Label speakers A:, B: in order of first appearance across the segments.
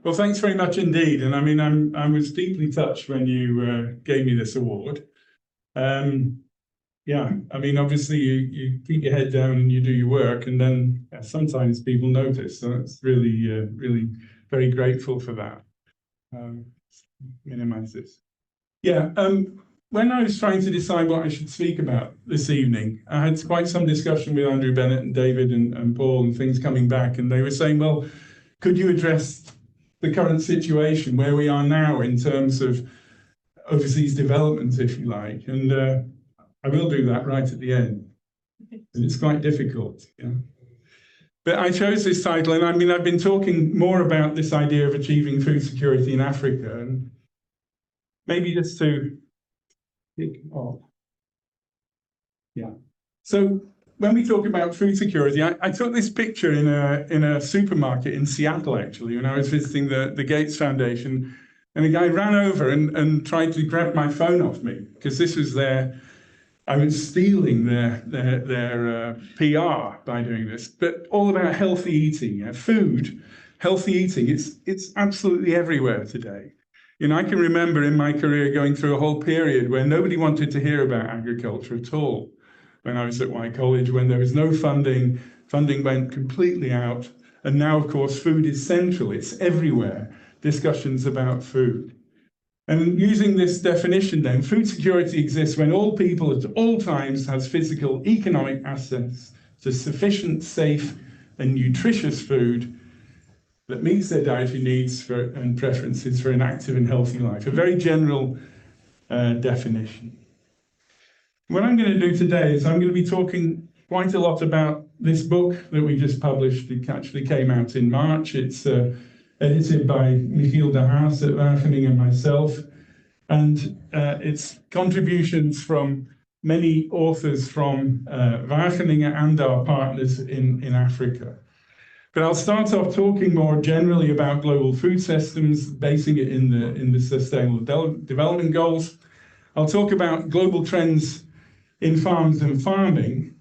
A: Well, thanks very much indeed. And I mean, I was deeply touched when you gave me this award. Yeah, I mean, obviously you keep your head down and you do your work, and then sometimes people notice. So it's really, really very grateful for that. Minimize this. Yeah, when I was trying to decide what I should speak about this evening, I had quite some discussion with Andrew Bennett and David and Paul and things coming back, and they were saying, well, could you address the current situation where we are now in terms of overseas development, if you like? And I will do that right at the end. And it's quite difficult. Yeah. But I chose this title, and I mean, I've been talking more about this idea of achieving food security in Africa, and maybe just to kick off. Yeah. So when we talk about food security, I took this picture in a supermarket in Seattle, actually, when I was visiting the Gates Foundation, and a guy ran over and tried to grab my phone off me, because this was I was stealing their PR by doing this, but all about healthy eating, food, healthy eating. It's absolutely everywhere today. You know, I can remember in my career going through a whole period where nobody wanted to hear about agriculture at all. When I was at White College, when there was no funding, funding went completely out. And now, of course, food is central. It's everywhere, discussions about food. And using this definition then, food security exists when all people at all times has physical, economic access to sufficient, safe, and nutritious food that meets their dietary needs and preferences for an active and healthy life. A very general definition. What I'm going to do today is I'm going to be talking quite a lot about this book that we just published. It actually came out in March. It's edited by Michiel de Haas at Wageningen and myself. And it's contributions from many authors from Wageningen and our partners in Africa. But I'll start off talking more generally about global food systems, basing it in the Sustainable Development Goals. I'll talk about global trends in farms and farming.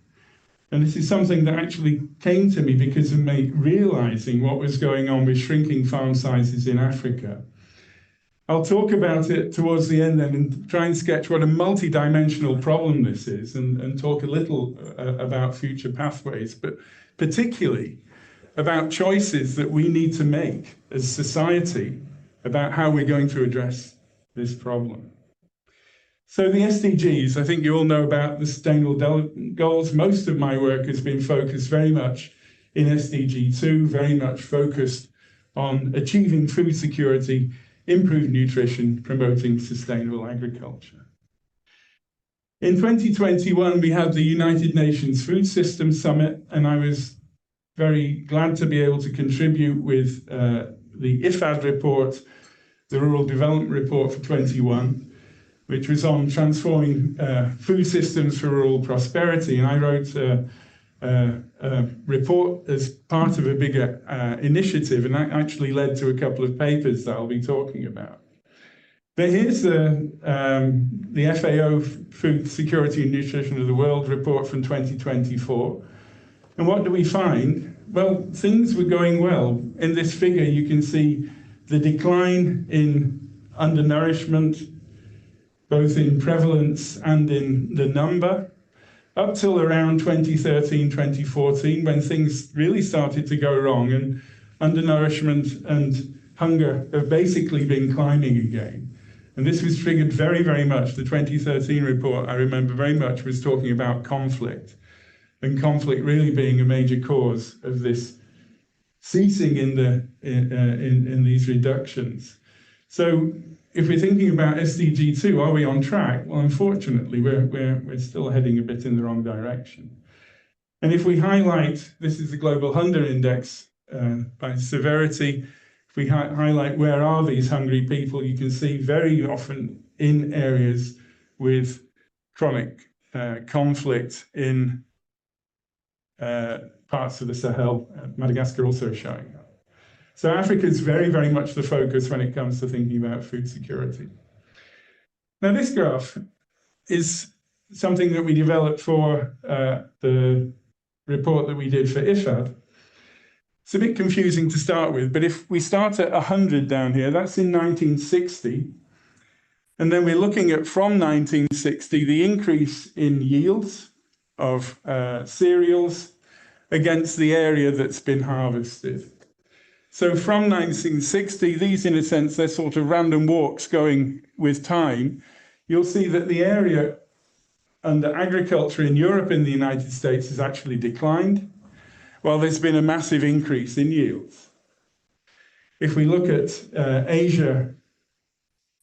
A: And this is something that actually came to me because of me realizing what was going on with shrinking farm sizes in Africa. I'll talk about it towards the end then and try and sketch what a multi-dimensional problem this is and talk a little about future pathways, but particularly about choices that we need to make as society about how we're going to address this problem. So the SDGs, I think you all know about the Sustainable Development Goals. Most of my work has been focused very much in SDG 2, very much focused on achieving food security, improved nutrition, promoting sustainable agriculture. In 2021, we had the United Nations Food Systems Summit, and I was very glad to be able to contribute with the IFAD report, the Rural Development Report for 21, which was on transforming food systems for rural prosperity. And I wrote a report as part of a bigger initiative, and that actually led to a couple of papers that I'll be talking about. But here's the FAO Food Security and Nutrition of the World report from 2024. And what do we find? Well, things were going well. In this figure, you can see the decline in undernourishment, both in prevalence and in the number, up till around 2013, 2014, when things really started to go wrong, and undernourishment and hunger have basically been climbing again. And this was triggered very, very much. The 2013 report, I remember very much, was talking about conflict, and conflict really being a major cause of this ceasing in these reductions. So if we're thinking about SDG 2, are we on track? Well, unfortunately, we're still heading a bit in the wrong direction. And if we highlight, this is the Global Hunger Index by severity. If we highlight where are these hungry people, you can see very often in areas with chronic conflict in parts of the Sahel, Madagascar also showing up. So Africa is very, very much the focus when it comes to thinking about food security. Now, this graph is something that we developed for the report that we did for IFAD. It's a bit confusing to start with, but if we start at 100 down here, that's in 1960. And then we're looking at, from 1960, the increase in yields of cereals against the area that's been harvested. So from 1960, these, in a sense, they're sort of random walks going with time. You'll see that the area under agriculture in Europe and the United States has actually declined, while there's been a massive increase in yields. If we look at Asia,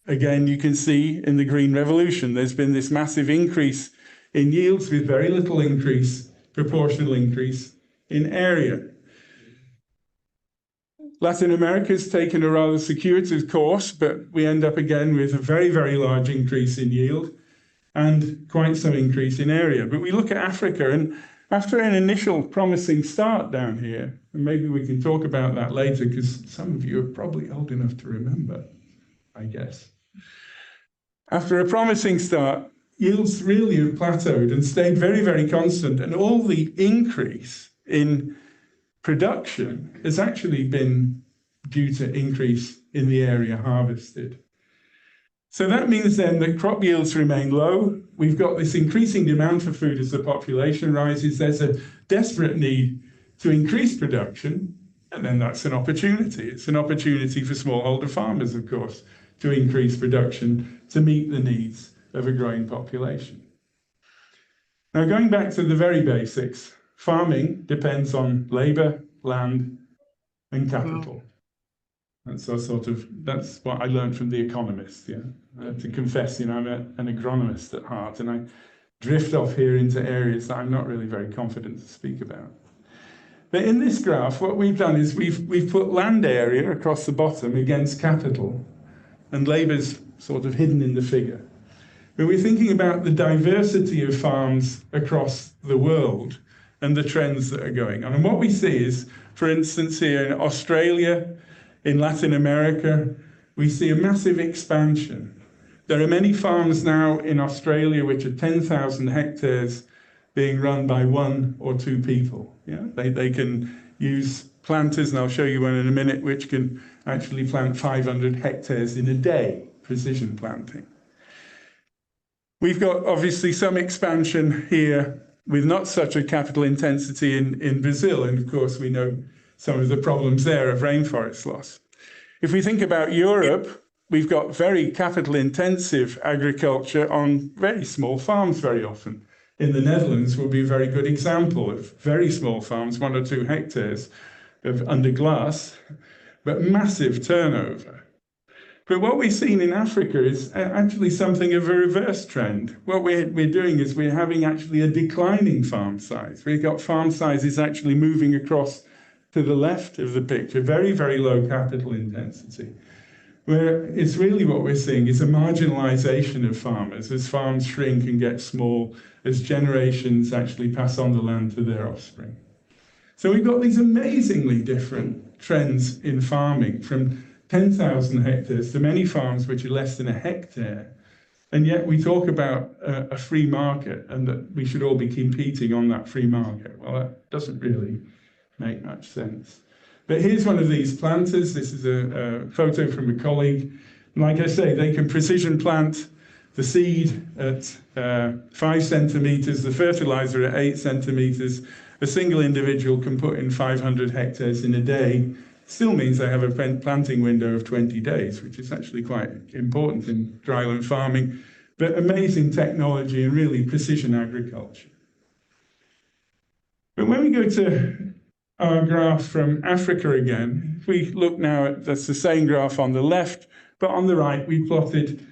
A: again, you can see in the Green Revolution, there's been this massive increase in yields with very little increase, proportional increase in area. Latin America's taken a rather circuitous course, but we end up again with a very, very large increase in yield and quite some increase in area. But we look at Africa, and after an initial promising start down here, and maybe we can talk about that later, because some of you are probably old enough to remember, I guess. After a promising start, yields really have plateaued and stayed very, very constant, and all the increase in production has actually been due to increase in the area harvested. So that means then that crop yields remain low. We've got this increasing demand for food as the population rises. There's a desperate need to increase production, and then that's an opportunity. It's an opportunity for smallholder farmers, of course, to increase production to meet the needs of a growing population. Now, going back to the very basics, farming depends on labor, land, and capital. That's what I learned from The Economist. Yeah, to confess, I'm an agronomist at heart, and I drift off here into areas that I'm not really very confident to speak about. But in this graph, what we've done is we've put land area across the bottom against capital, and labor's sort of hidden in the figure. But we're thinking about the diversity of farms across the world and the trends that are going on. And what we see is, for instance, here in Australia, in Latin America, we see a massive expansion. There are many farms now in Australia which are 10,000 hectares being run by 1 or 2 people. Yeah? They can use planters, and I'll show you one in a minute, which can actually plant 500 hectares in a day, precision planting. We've got obviously some expansion here with not such a capital intensity in Brazil, and of course we know some of the problems there of rainforest loss. If we think about Europe, we've got very capital intensive agriculture on very small farms very often. In the Netherlands will be a very good example of very small farms, 1 or 2 hectares of under glass, but massive turnover. But what we've seen in Africa is actually something of a reverse trend. What we're doing is we're having actually a declining farm size. We've got farm sizes actually moving across to the left of the picture, very, very low capital intensity, where it's really what we're seeing is a marginalization of farmers as farms shrink and get small, as generations actually pass on the land to their offspring. So we've got these amazingly different trends in farming, from 10,000 hectares to many farms which are less than a hectare. And yet we talk about a free market and that we should all be competing on that free market. Well, that doesn't really make much sense. But here's one of these planters. This is a photo from a colleague. And like I say, they can precision plant the seed at 5 centimeters, the fertilizer at 8 centimeters. A single individual can put in 500 hectares in a day. Still means they have a planting window of 20 days, which is actually quite important in dryland farming. But amazing technology and really precision agriculture. But when we go to our graph from Africa again, if we look now at, that's the same graph on the left, but on the right we plotted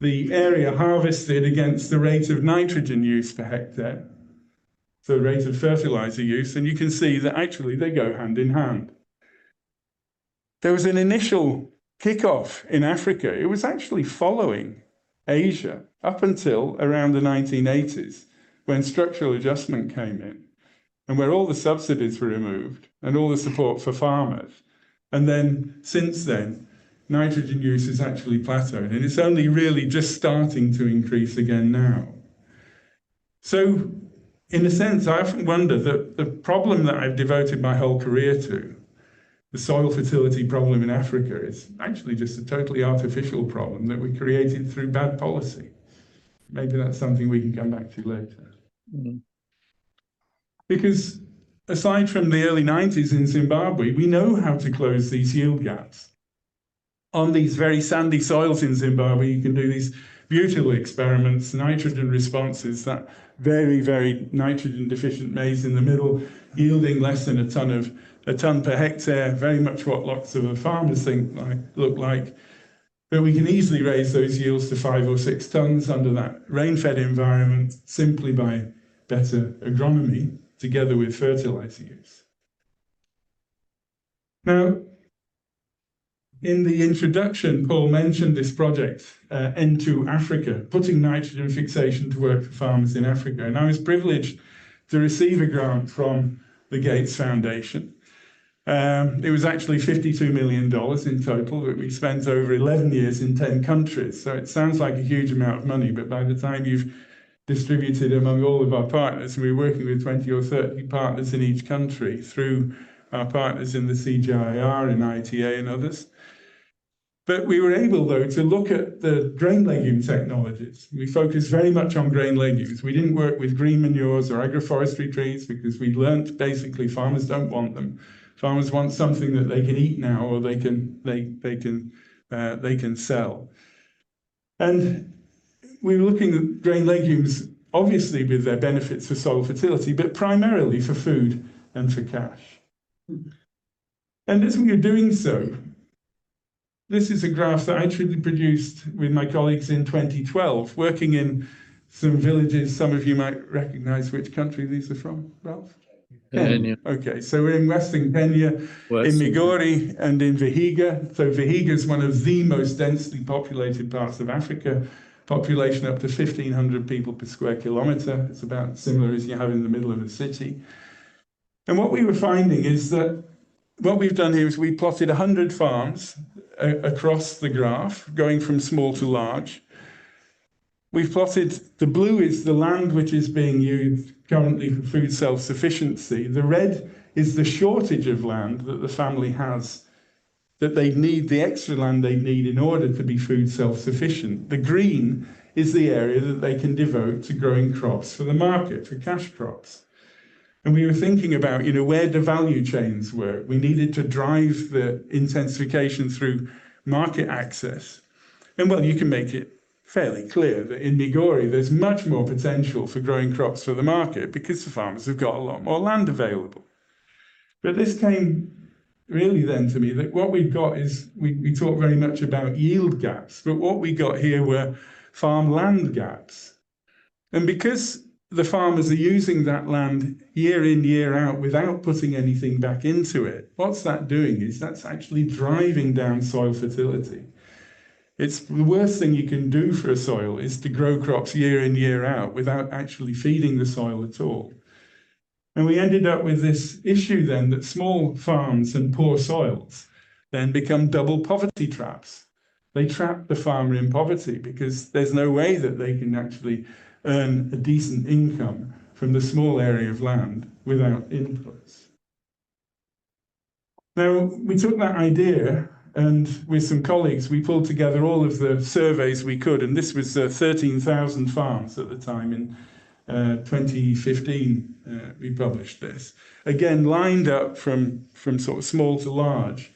A: the area harvested against the rate of nitrogen use per hectare, so the rate of fertilizer use, and you can see that actually they go hand in hand. There was an initial kickoff in Africa. It was actually following Asia up until around the 1980s, when structural adjustment came in, and where all the subsidies were removed and all the support for farmers. And then, since then, nitrogen use has actually plateaued, and it's only really just starting to increase again now. So, in a sense, I often wonder that the problem that I've devoted my whole career to, the soil fertility problem in Africa is actually just a totally artificial problem that we created through bad policy. Maybe that's something we can come back to later.
B: Mm.
A: Because aside from the early 90s in Zimbabwe, we know how to close these yield gaps. On these very sandy soils in Zimbabwe, you can do these beautiful experiments, nitrogen responses, that very, very nitrogen deficient maize in the middle, yielding less than a ton per hectare, very much what lots of the farmers look like. But we can easily raise those yields to 5 or 6 tons under that rain-fed environment simply by better agronomy together with fertilizer use. Now, in the introduction, Paul mentioned this project, N2 Africa, putting nitrogen fixation to work for farmers in Africa. And I was privileged to receive a grant from the Gates Foundation. It was actually $52 million in total that we spent over 11 years in 10 countries. So it sounds like a huge amount of money, but by the time you've distributed among all of our partners, and we're working with 20 or 30 partners in each country through our partners in the CGIAR and ITA and others. But we were able, though, to look at the grain legume technologies. We focused very much on grain legumes. We didn't work with green manures or agroforestry trees because we learned basically farmers don't want them. Farmers want something that they can eat now or they can sell. And we were looking at grain legumes, obviously with their benefits for soil fertility, but primarily for food and for cash. And as we were doing so, this is a graph that I actually produced with my colleagues in 2012, working in some villages. Some of you might recognize which country these are from, Ralph?
B: Kenya.
A: Okay, so we're in Western Kenya, in Migori and in Vihiga. So Vihiga is one of the most densely populated parts of Africa. Population up to 1,500 people per square kilometre. It's about similar as you have in the middle of a city. And what we were finding is that what we've done here is we plotted 100 farms across the graph, going from small to large. We've plotted, the blue is the land which is being used currently for food self-sufficiency. The red is the shortage of land that the family has, that they need, the extra land they need in order to be food self-sufficient. The green is the area that they can devote to growing crops for the market, for cash crops. And we were thinking about, where the value chains were. We needed to drive the intensification through market access. And well, you can make it fairly clear that in Migori, there's much more potential for growing crops for the market because the farmers have got a lot more land available. But this came really then to me that what we've got is, we talk very much about yield gaps, but what we got here were farmland gaps. And because the farmers are using that land year in, year out without putting anything back into it, what's that doing is that's actually driving down soil fertility. It's the worst thing you can do for a soil is to grow crops year in, year out without actually feeding the soil at all. And we ended up with this issue then that small farms and poor soils then become double poverty traps. They trap the farmer in poverty because there's no way that they can actually earn a decent income from the small area of land without inputs. Now, we took that idea and with some colleagues, we pulled together all of the surveys we could, and this was 13,000 farms at the time. In 2015, we published this. Again, lined up from sort of small to large.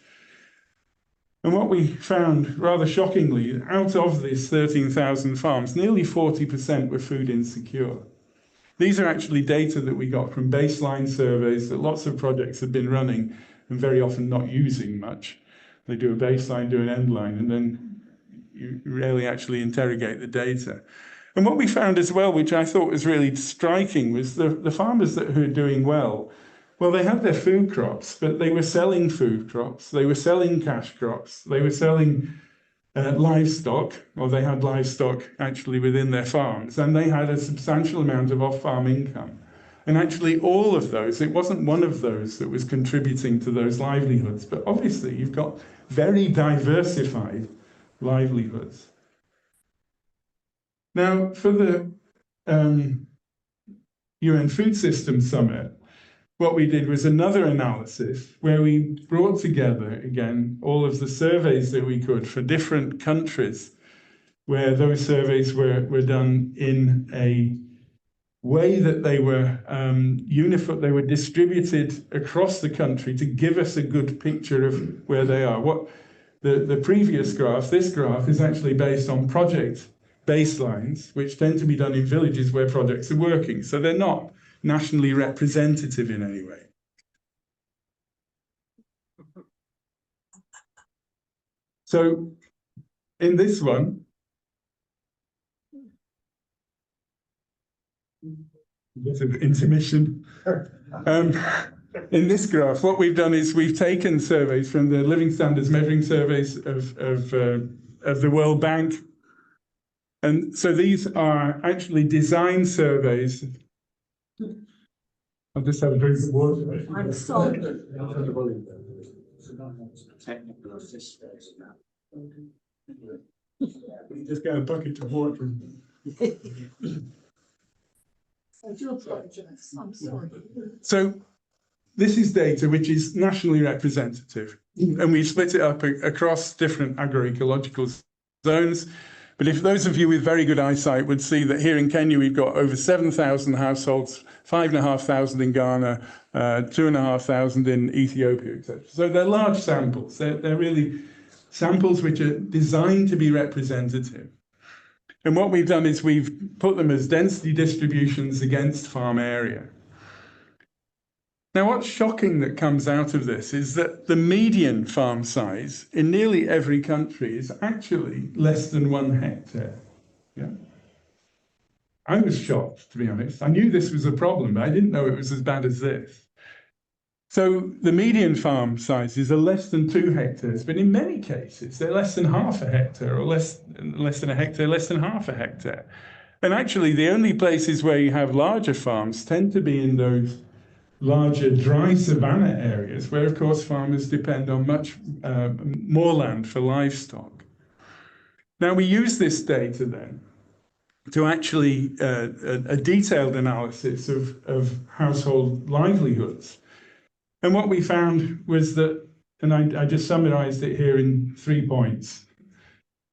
A: And what we found, rather shockingly, out of these 13,000 farms, nearly 40% were food insecure. These are actually data that we got from baseline surveys that lots of projects have been running and very often not using much. They do a baseline, do an end line, and then you rarely actually interrogate the data. And what we found as well, which I thought was really striking, was the farmers who are doing well, they had their food crops, but they were selling food crops, they were selling cash crops, they were selling livestock, or they had livestock actually within their farms, and they had a substantial amount of off-farm income. And actually all of those, it wasn't one of those that was contributing to those livelihoods, but obviously you've got very diversified livelihoods. Now, for the UN Food Systems Summit, what we did was another analysis where we brought together, again, all of the surveys that we could for different countries, where those surveys were done in a way that they were uniform, they were distributed across the country to give us a good picture of where they are. What the previous graph, this graph, is actually based on project baselines, which tend to be done in villages where projects are working. So they're not nationally representative in any way. So in this one, bit of intermission. In this graph, what we've done is we've taken surveys from the Living Standards Measuring Surveys of the World Bank. And so these are actually design surveys. I'll just have a drink of water.
B: I'm sorry.
A: You just get a bucket of water.
B: I do apologize. I'm sorry.
A: So this is data which is nationally representative, and we split it up across different agroecological zones. But if those of you with very good eyesight would see that here in Kenya, we've got over 7,000 households, 5,500 in Ghana, 2,500 in Ethiopia, etc. So they're large samples. They're really samples which are designed to be representative. And what we've done is we've put them as density distributions against farm area. Now, what's shocking that comes out of this is that the median farm size in nearly every country is actually less than 1 hectare. Yeah? I was shocked, to be honest. I knew this was a problem, but I didn't know it was as bad as this. So the median farm sizes are less than 2 hectares, but in many cases, they're less than half a hectare, or less than a hectare, less than half a hectare. And actually, the only places where you have larger farms tend to be in those larger dry savanna areas, where, of course, farmers depend on much more land for livestock. Now, we use this data then to actually a detailed analysis of household livelihoods. And what we found was that, and I just summarized it here in 3 points,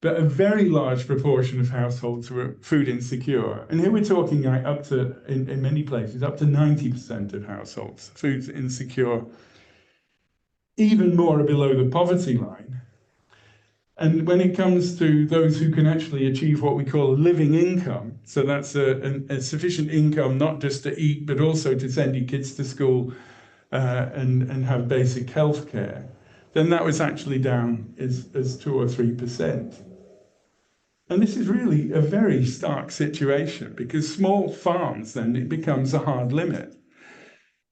A: but a very large proportion of households were food insecure. And here we're talking up to, in many places, up to 90% of households, food insecure. Even more are below the poverty line. And when it comes to those who can actually achieve what we call a living income, so that's a sufficient income not just to eat, but also to send your kids to school and have basic health care, then that was actually down as 2 or 3%. And this is really a very stark situation, because small farms, then it becomes a hard limit.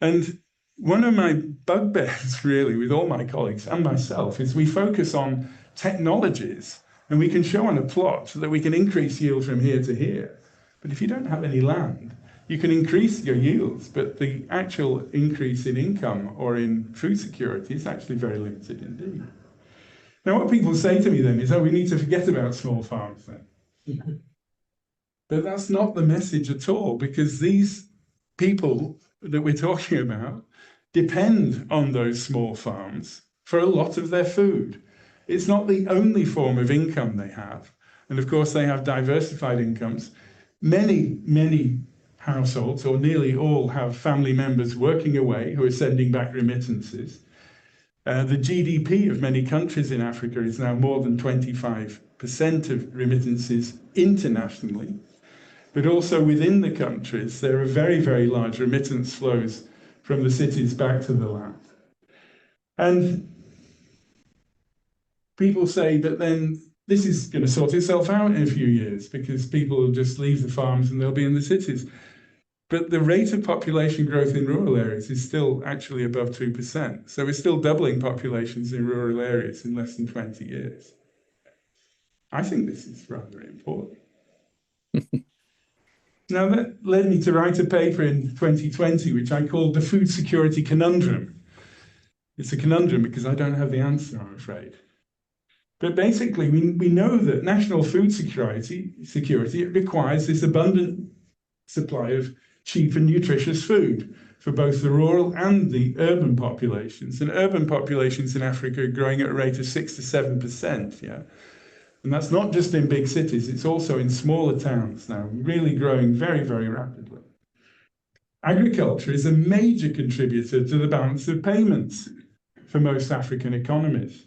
A: And one of my bugbears, really, with all my colleagues and myself, is we focus on technologies, and we can show on a plot that we can increase yield from here to here. But if you don't have any land, you can increase your yields, but the actual increase in income or in food security is actually very limited indeed. Now, what people say to me then is, oh, we need to forget about small farms then. But that's not the message at all, because these people that we're talking about depend on those small farms for a lot of their food. It's not the only form of income they have. And of course, they have diversified incomes. Many households, or nearly all, have family members working away who are sending back remittances. The GDP of many countries in Africa is now more than 25% of remittances internationally. But also within the countries, there are very, very large remittance flows from the cities back to the land. And people say that then this is going to sort itself out in a few years, because people will just leave the farms and they'll be in the cities. But the rate of population growth in rural areas is still actually above 2%. So we're still doubling populations in rural areas in less than 20 years. I think this is rather important. Now, that led me to write a paper in 2020, which I called The Food Security Conundrum. It's a conundrum because I don't have the answer, I'm afraid. But basically, we know that national food security requires this abundant supply of cheap and nutritious food. for both the rural and the urban populations. And urban populations in Africa are growing at a rate of 6 to 7%. Yeah. And that's not just in big cities, it's also in smaller towns now, really growing very, very rapidly. Agriculture is a major contributor to the balance of payments for most African economies.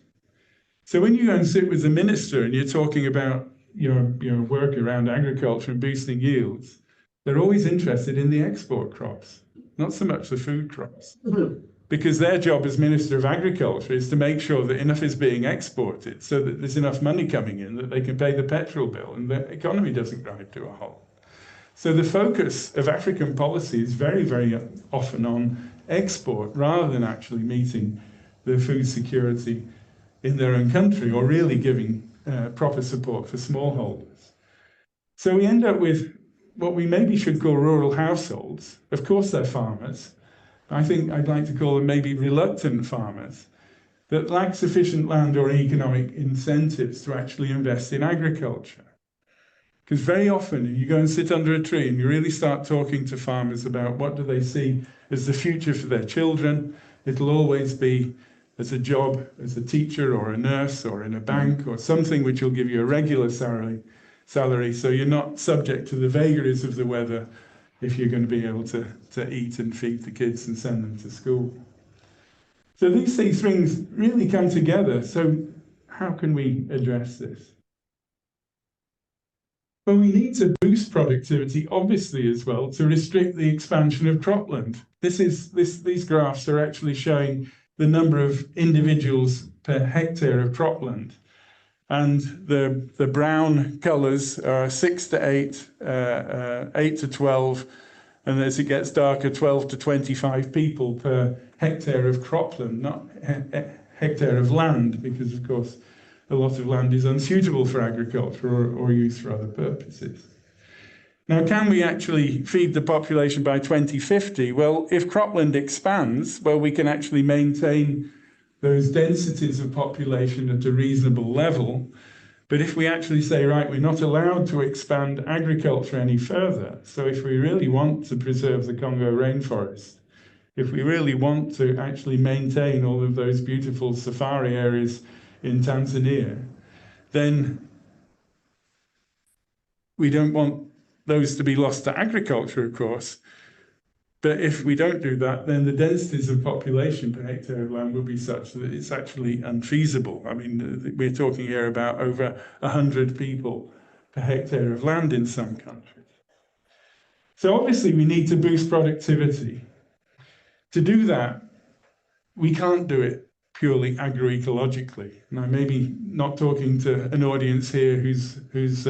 A: So when you go and sit with the minister and you're talking about your work around agriculture and boosting yields, they're always interested in the export crops, not so much the food crops. Because their job as Minister of Agriculture is to make sure that enough is being exported so that there's enough money coming in that they can pay the petrol bill and the economy doesn't grind to a halt. So the focus of African policy is very, very often on export rather than actually meeting the food security in their own country or really giving proper support for smallholders. So we end up with what we maybe should call rural households. Of course, they're farmers. I think I'd like to call them maybe reluctant farmers that lack sufficient land or economic incentives to actually invest in agriculture. Because very often you go and sit under a tree and you really start talking to farmers about what do they see as the future for their children. It'll always be as a job as a teacher or a nurse or in a bank or something which will give you a regular salary so you're not subject to the vagaries of the weather if you're going to be able to eat and feed the kids and send them to school. So these things really come together. So how can we address this? Well, we need to boost productivity, obviously, as well, to restrict the expansion of cropland. These graphs are actually showing the number of individuals per hectare of cropland. And the brown colours are 6 to 8, 8 to 12, and as it gets darker, 12 to 25 people per hectare of cropland, not hectare of land, because, of course, a lot of land is unsuitable for agriculture or used for other purposes. Now, can we actually feed the population by 2050? Well, if cropland expands, well, we can actually maintain those densities of population at a reasonable level. But if we actually say, right, we're not allowed to expand agriculture any further, so if we really want to preserve the Congo rainforest, if we really want to actually maintain all of those beautiful safari areas in Tanzania, then we don't want those to be lost to agriculture, of course. But if we don't do that, then the densities of population per hectare of land will be such that it's actually unfeasible. I mean, we're talking here about over 100 people per hectare of land in some countries. So obviously we need to boost productivity. To do that, we can't do it purely agroecologically. Now, maybe not talking to an audience here who's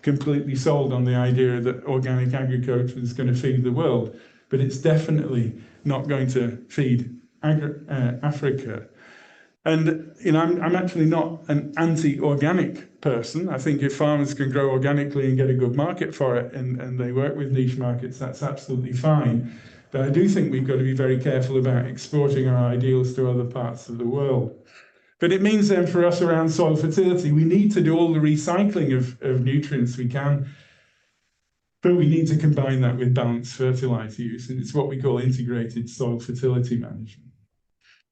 A: completely sold on the idea that organic agriculture is going to feed the world, but it's definitely not going to feed Africa. And I'm actually not an anti-organic person. I think if farmers can grow organically and get a good market for it, and they work with niche markets, that's absolutely fine. But I do think we've got to be very careful about exporting our ideals to other parts of the world. But it means then for us around soil fertility, we need to do all the recycling of nutrients we can, but we need to combine that with balanced fertilizer use, and it's what we call integrated soil fertility management.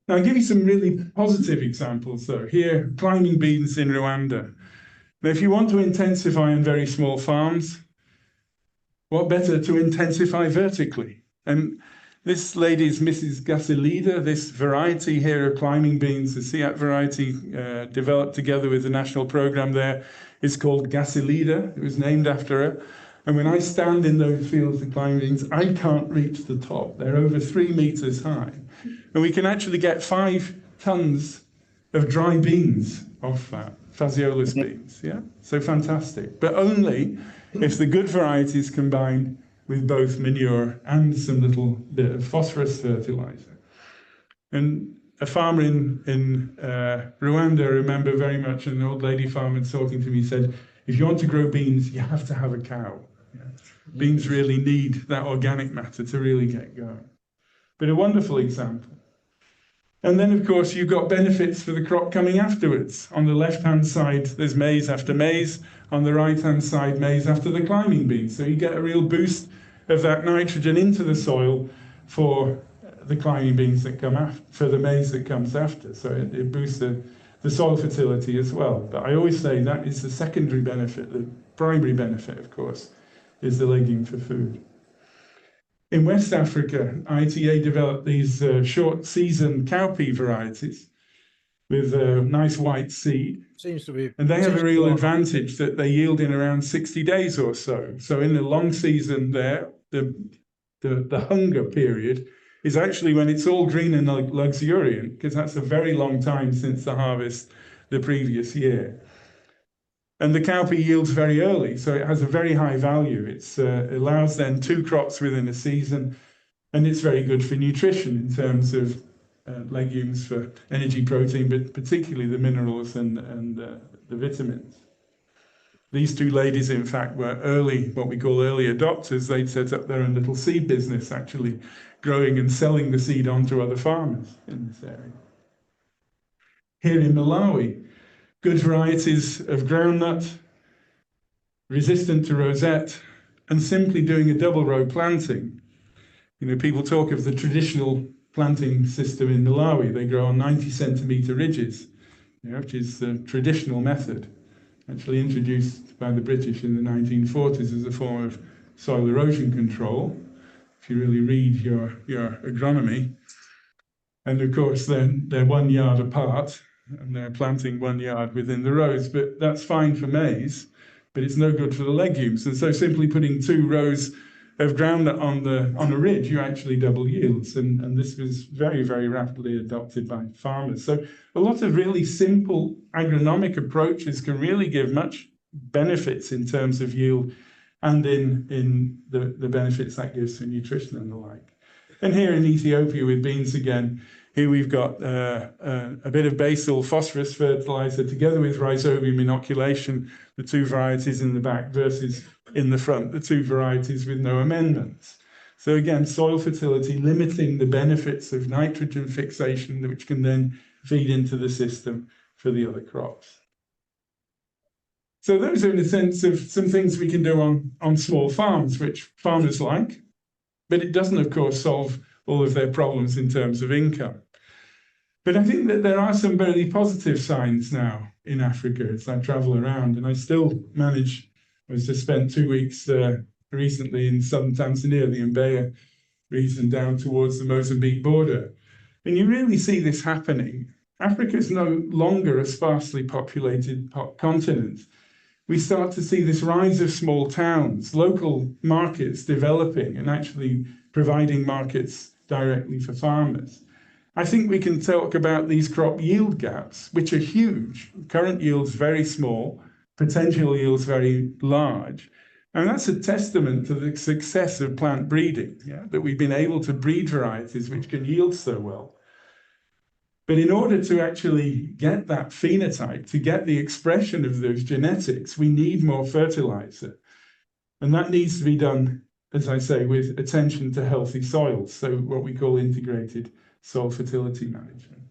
A: Now, I'll give you some really positive examples, though. Here, climbing beans in Rwanda. Now, if you want to intensify on very small farms, what better to intensify vertically? And this lady is Mrs. Gasilida. This variety here of climbing beans, the Siat variety developed together with the national program there, is called Gasilida. It was named after her. And when I stand in those fields of climbing beans, I can't reach the top. They're over 3 meters high. And we can actually get 5 tons of dry beans off that, Phaseolus beans. Yeah, so fantastic. But only if the good varieties combined with both manure and some little bit of phosphorus fertilizer. And a farmer in Rwanda, I remember very much, an old lady farmer talking to me, said, if you want to grow beans, you have to have a cow. Yeah. Beans really need that organic matter to really get going. But a wonderful example. And then, of course, you've got benefits for the crop coming afterwards. On the left-hand side, there's maize after maize. On the right-hand side, maize after the climbing beans. So you get a real boost of that nitrogen into the soil for the climbing beans that come after, for the maize that comes after. So it boosts the soil fertility as well. But I always say that is the secondary benefit. The primary benefit, of course, is the legume for food. In West Africa, ITA developed these short season cowpea varieties with a nice white seed.
C: Seems to be.
A: And they have a real advantage that they yield in around 60 days or so. So in the long season there, the hunger period is actually when it's all green and luxuriant, because that's a very long time since the harvest the previous year. And the cowpea yields very early, so it has a very high value. It allows then 2 crops within a season, and it's very good for nutrition in terms of legumes for energy, protein, but particularly the minerals and the vitamins. These 2 ladies, in fact, were what we call early adopters. They'd set up their own little seed business, actually growing and selling the seed on to other farmers in this area. Here in Malawi, good varieties of groundnut, resistant to rosette, and simply doing a double row planting. You know, people talk of the traditional planting system in Malawi. They grow on 90 centimetre ridges, which is the traditional method, actually introduced by the British in the 1940s as a form of soil erosion control, if you really read your agronomy. And of course, then they're 1 yard apart, and they're planting 1 yard within the rows, but that's fine for maize, but it's no good for the legumes. And so simply putting 2 rows of groundnut on a ridge, you actually double yields. And this was very, very rapidly adopted by farmers. So a lot of really simple agronomic approaches can really give much benefits in terms of yield and in the benefits that gives for nutrition and the like. And here in Ethiopia with beans again, here we've got a bit of basal phosphorus fertilizer together with rhizobium inoculation, the 2 varieties in the back versus in the front, the 2 varieties with no amendments. So again, soil fertility limiting the benefits of nitrogen fixation, which can then feed into the system for the other crops. So those are in a sense of some things we can do on small farms, which farmers like, but it doesn't, of course, solve all of their problems in terms of income. But I think that there are some very positive signs now in Africa as I travel around, and I still manage. I just spent 2 weeks recently in southern Tanzania, the Mbeya region down towards the Mozambique border. And you really see this happening. Africa is no longer a sparsely populated continent. We start to see this rise of small towns, local markets developing and actually providing markets directly for farmers. I think we can talk about these crop yield gaps, which are huge. Current yields very small, potential yields very large. And that's a testament to the success of plant breeding, that we've been able to breed varieties which can yield so well. But in order to actually get that phenotype, to get the expression of those genetics, we need more fertilizer. And that needs to be done, as I say, with attention to healthy soils, so what we call integrated soil fertility management.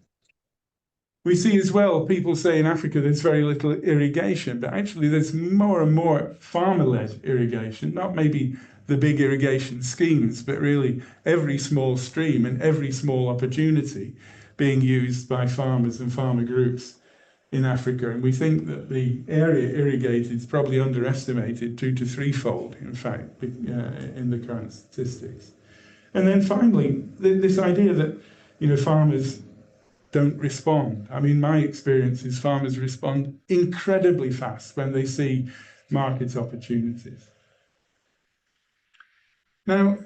A: We see as well, people say in Africa there's very little irrigation, but actually there's more and more farmer-led irrigation, not maybe the big irrigation schemes, but really every small stream and every small opportunity being used by farmers and farmer groups in Africa. And we think that the area irrigated is probably underestimated 2 to 3-fold, in fact, in the current statistics. And then finally, this idea that, farmers don't respond. I mean, my experience is farmers respond incredibly fast when they see market opportunities. Now,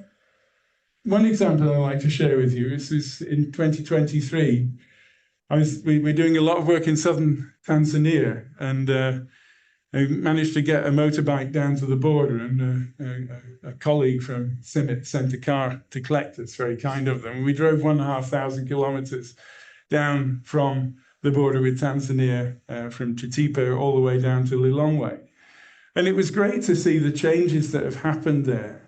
A: one example I'd like to share with you is in 2023. We're doing a lot of work in southern Tanzania, and I managed to get a motorbike down to the border, and a colleague from CIMIT sent a car to collect us, very kind of them. We drove 1,500 kilometers down from the border with Tanzania, from Chitipa all the way down to Lilongwe. And it was great to see the changes that have happened there.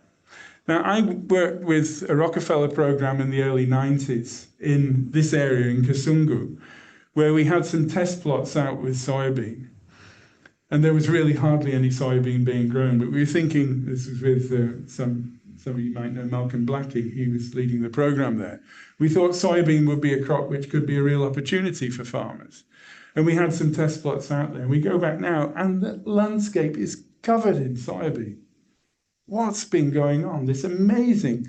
A: Now, I worked with a Rockefeller program in the early 90s in this area in Kasungu, where we had some test plots out with soybean. And there was really hardly any soybean being grown, but we were thinking, this was with some some of you might know Malcolm Blackie, he was leading the program there. We thought soybean would be a crop which could be a real opportunity for farmers. And we had some test plots out there. We go back now, and the landscape is covered in soybean. What's been going on? This amazing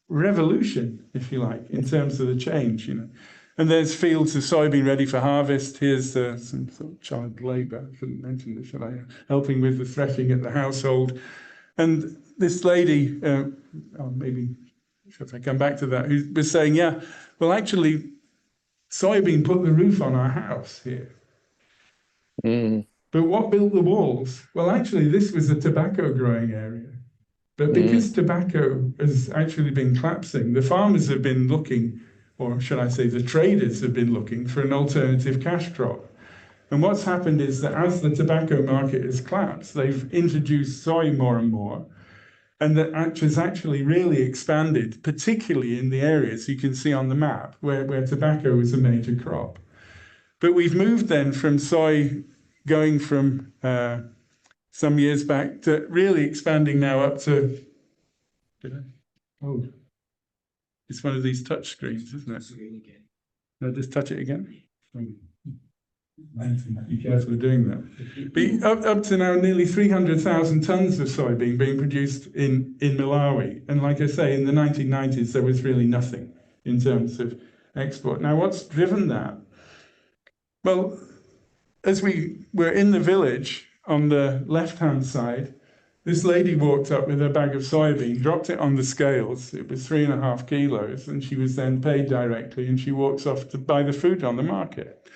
A: revolution, if you like, in terms of the change, you know. And there's fields of soybean ready for harvest. Here's some sort of child labour, I shouldn't mention this, should I? Helping with the threshing at the household. And this lady, maybe if I come back to that, who was saying, yeah, well, actually, soybean put the roof on our house here. But what built the walls? Well, actually, this was a tobacco growing area. But because tobacco has actually been collapsing, the farmers have been looking, or should I say the traders have been looking for an alternative cash crop. And what's happened is that as the tobacco market has collapsed, they've introduced soy more and more. And that has actually really expanded, particularly in the areas you can see on the map where tobacco is a major crop. But we've moved then from soy going from some years back to really expanding now up to, it's one of these touch screens, isn't it? No, just touch it again. Be careful of doing that. But up to now, nearly 300,000 tons of soybean being produced in Malawi. And like I say, in the 1990s, there was really nothing in terms of export. Now, what's driven that? Well, as we were in the village on the left-hand side, this lady walked up with her bag of soybean, dropped it on the scales. It was 3.5 kilos, and she was then paid directly, and she walks off to buy the fruit on the market.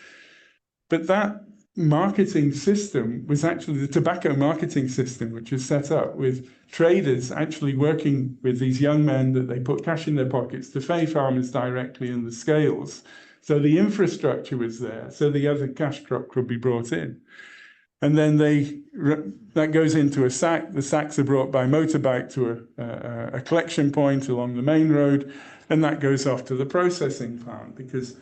A: But that marketing system was actually the tobacco marketing system, which was set up with traders actually working with these young men that they put cash in their pockets to pay farmers directly in the scales. So the infrastructure was there, so the other cash crop could be brought in. And then that goes into a sack. The sacks are brought by motorbike to a collection point along the main road, and that goes off to the processing plant, because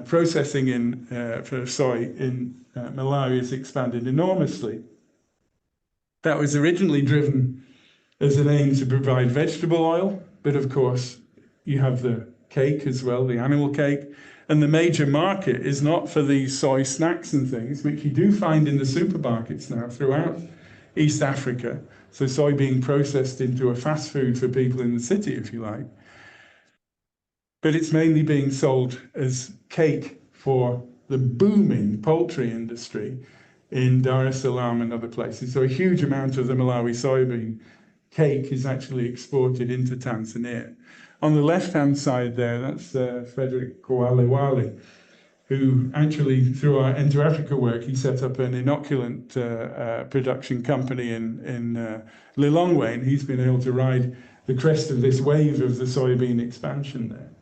A: processing for soy in Malawi has expanded enormously. That was originally driven as an aim to provide vegetable oil, but of course you have the cake as well, the animal cake. And the major market is not for these soy snacks and things, which you do find in the supermarkets now throughout East Africa. So soy being processed into a fast food for people in the city, if you like. But it's mainly being sold as cake for the booming poultry industry in Dar es Salaam and other places. So a huge amount of the Malawi soybean cake is actually exported into Tanzania. On the left-hand side there, that's Frederick Kowalewale, who actually, through our Enter Africa work, he set up an inoculant production company in Lilongwe, and he's been able to ride the crest of this wave of the soybean expansion there.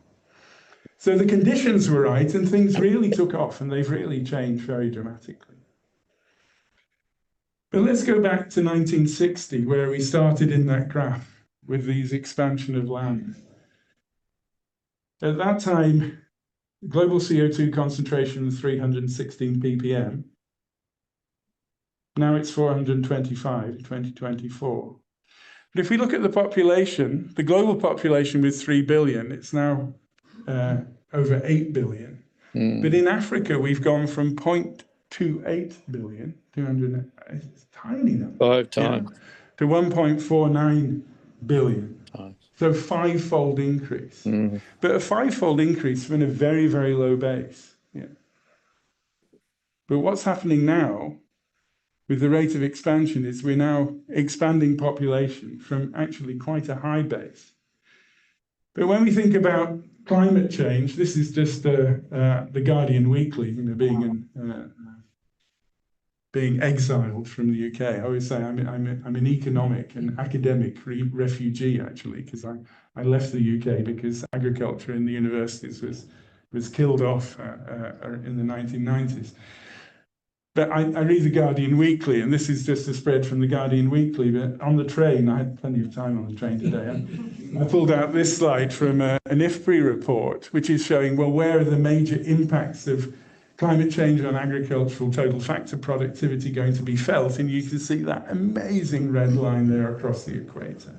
A: So the conditions were right, and things really took off, and they've really changed very dramatically. But let's go back to 1960, where we started in that graph with these expansion of land. At that time, global CO2 concentration was 316 ppm. Now it's 425 in 2024. But if we look at the population, the global population was 3 billion. It's now over 8 billion. But in Africa, we've gone from 0.28 billion, it's a tiny number.
C: 5 times.
A: To 1.49 billion.
C: Times.
A: So 5-fold increase. But a 5-fold increase from a very, very low base. Yeah. But what's happening now with the rate of expansion is we're now expanding population from actually quite a high base. But when we think about climate change, this is just the Guardian Weekly, being exiled from the UK. I always say I'm an economic and academic refugee, actually, because I left the UK because agriculture in the universities was killed off in the 1990s. But I read the Guardian Weekly, and this is just a spread from the Guardian Weekly. But on the train, I had plenty of time on the train today. I pulled out this slide from an IFPRI report, which is showing, well, where are the major impacts of climate change on agricultural total factor productivity going to be felt? And you can see that amazing red line there across the equator.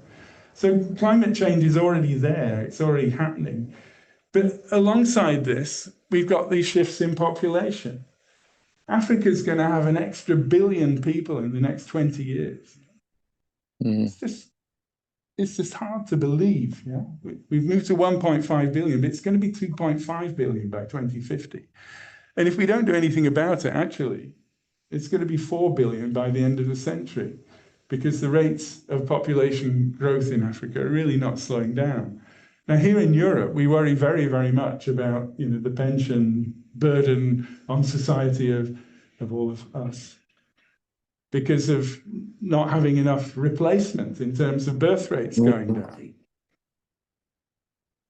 A: So climate change is already there, it's already happening. But alongside this, we've got these shifts in population. Africa's going to have an extra billion people in the next 20 years. It's just hard to believe. Yeah? We've moved to 1.5 billion, but it's going to be 2.5 billion by 2050. And if we don't do anything about it, actually, it's going to be 4 billion by the end of the century, because the rates of population growth in Africa are really not slowing down. Now, here in Europe, we worry very, very much about the pension burden on society of all of us because of not having enough replacement in terms of birth rates going down.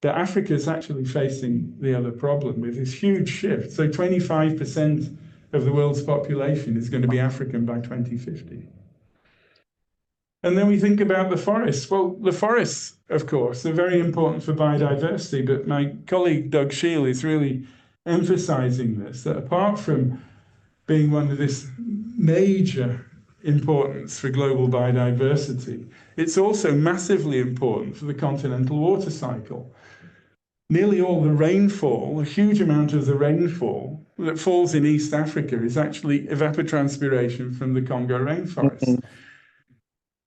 A: But Africa is actually facing the other problem with this huge shift. So 25% of the world's population is going to be African by 2050. And then we think about the forests. Well, the forests, of course, are very important for biodiversity, but my colleague Doug Scheel is really emphasizing this, that apart from being one of this major importance for global biodiversity, it's also massively important for the continental water cycle. Nearly all the rainfall, a huge amount of the rainfall that falls in East Africa is actually evapotranspiration from the Congo rainforest.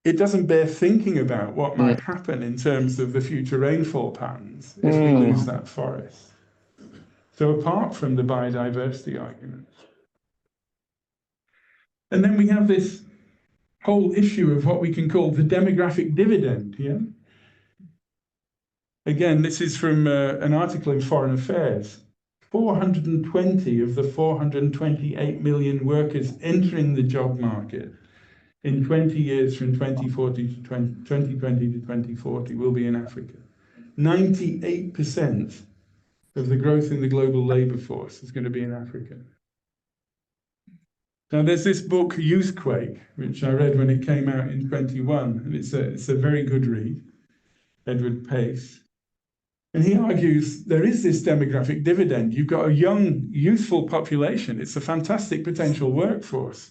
A: It doesn't bear thinking about what might happen in terms of the future rainfall patterns if we lose that forest. So apart from the biodiversity argument. And then we have this whole issue of what we can call the demographic dividend. Yeah? Again, this is from an article in Foreign Affairs. 420 of the 428 million workers entering the job market in 20 years from 2020 to 2040 will be in Africa. 98% of the growth in the global labor force is going to be in Africa. Now, there's this book, Youthquake, which I read when it came out in 21, and it's a very good read, Edward Pace. And he argues there is this demographic dividend. You've got a young, youthful population. It's a fantastic potential workforce.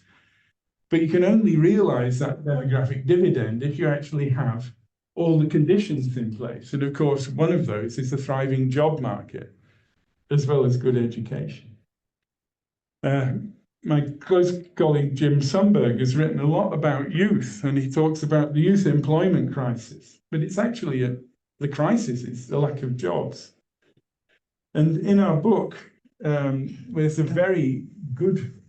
A: But you can only realize that demographic dividend if you actually have all the conditions in place. And of course, one of those is a thriving job market, as well as good education. My close colleague Jim Sundberg has written a lot about youth, and he talks about the youth employment crisis. But it's actually the crisis is the lack of jobs. And in our book, there's a very good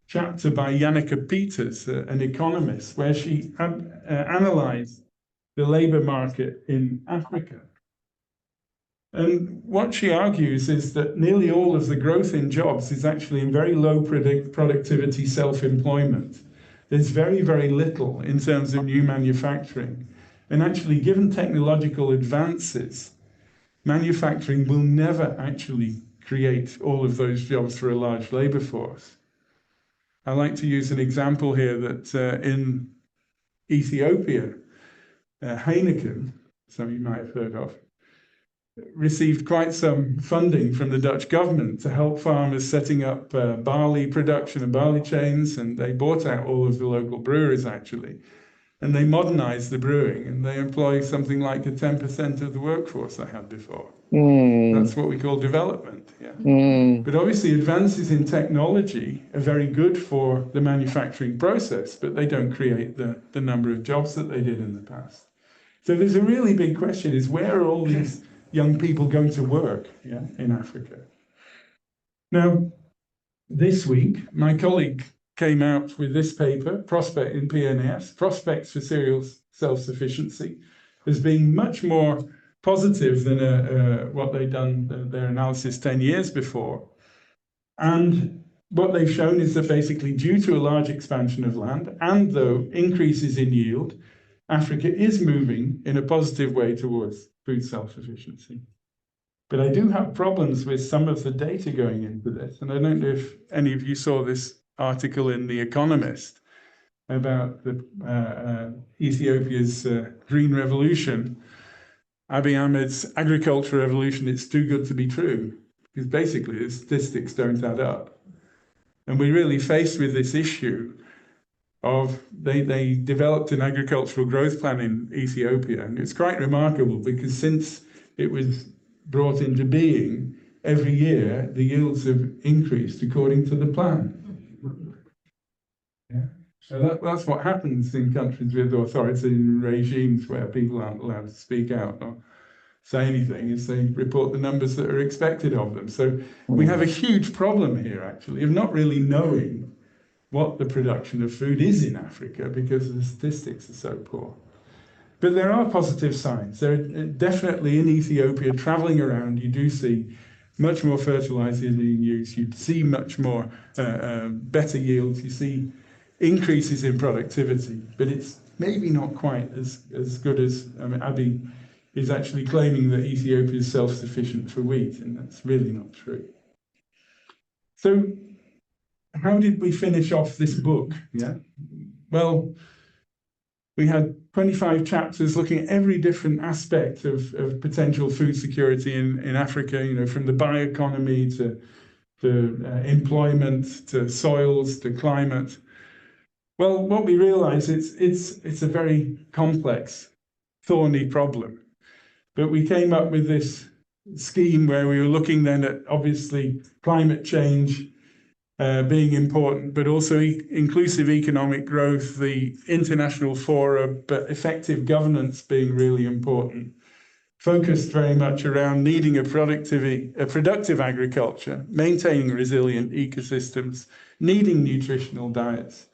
A: chapter by Janneke Peters, an economist, where she analyzed the labor market in Africa. And what she argues is that nearly all of the growth in jobs is actually in very low productivity self-employment. There's very, very little in terms of new manufacturing. And actually, given technological advances, manufacturing will never actually create all of those jobs for a large labor force. I like to use an example here that in Ethiopia, Heineken, some of you might have heard of, received quite some funding from the Dutch government to help farmers setting up barley production and barley chains, and they bought out all of the local breweries actually. And they modernized the brewing, and they employ something like 10% of the workforce they had before. That's what we call development. Yeah. But obviously, advances in technology are very good for the manufacturing process, but they don't create the number of jobs that they did in the past. So there's a really big question: is where are all these young people going to work? Yeah, in Africa. Now, this week, my colleague came out with this paper, Prospect in PNAS, Prospects for Cereal Self-Sufficiency, as being much more positive than what they'd done, their analysis 10 years before. And what they've shown is that basically due to a large expansion of land and though increases in yield, Africa is moving in a positive way towards food self-sufficiency. But I do have problems with some of the data going into this. And I don't know if any of you saw this article in The Economist about Ethiopia's green revolution, Abiy Ahmed's agriculture revolution. It's too good to be true, because basically the statistics don't add up. And we're really faced with this issue they developed an agricultural growth plan in Ethiopia, and it's quite remarkable because since it was brought into being, every year the yields have increased according to the plan. Yeah. So that's what happens in countries with authoritarian regimes where people aren't allowed to speak out or say anything, is they report the numbers that are expected of them. So we have a huge problem here, actually, of not really knowing what the production of food is in Africa because the statistics are so poor. But there are positive signs. There are definitely in Ethiopia, traveling around, you do see much more fertilizer being used. You see much more better yields. You see increases in productivity, but it's maybe not quite as good as Abiy is actually claiming that Ethiopia is self-sufficient for wheat, and that's really not true. So how did we finish off this book? Yeah. Well, we had 25 chapters looking at every different aspect of potential food security in Africa, you know, from the bioeconomy to employment, to soils, to climate. Well, what we realize it's a very complex, thorny problem. But we came up with this scheme where we were looking then at obviously climate change being important, but also inclusive economic growth, the international fora, but effective governance being really important. Focused very much around needing a productive agriculture, maintaining resilient ecosystems, needing nutritional diets.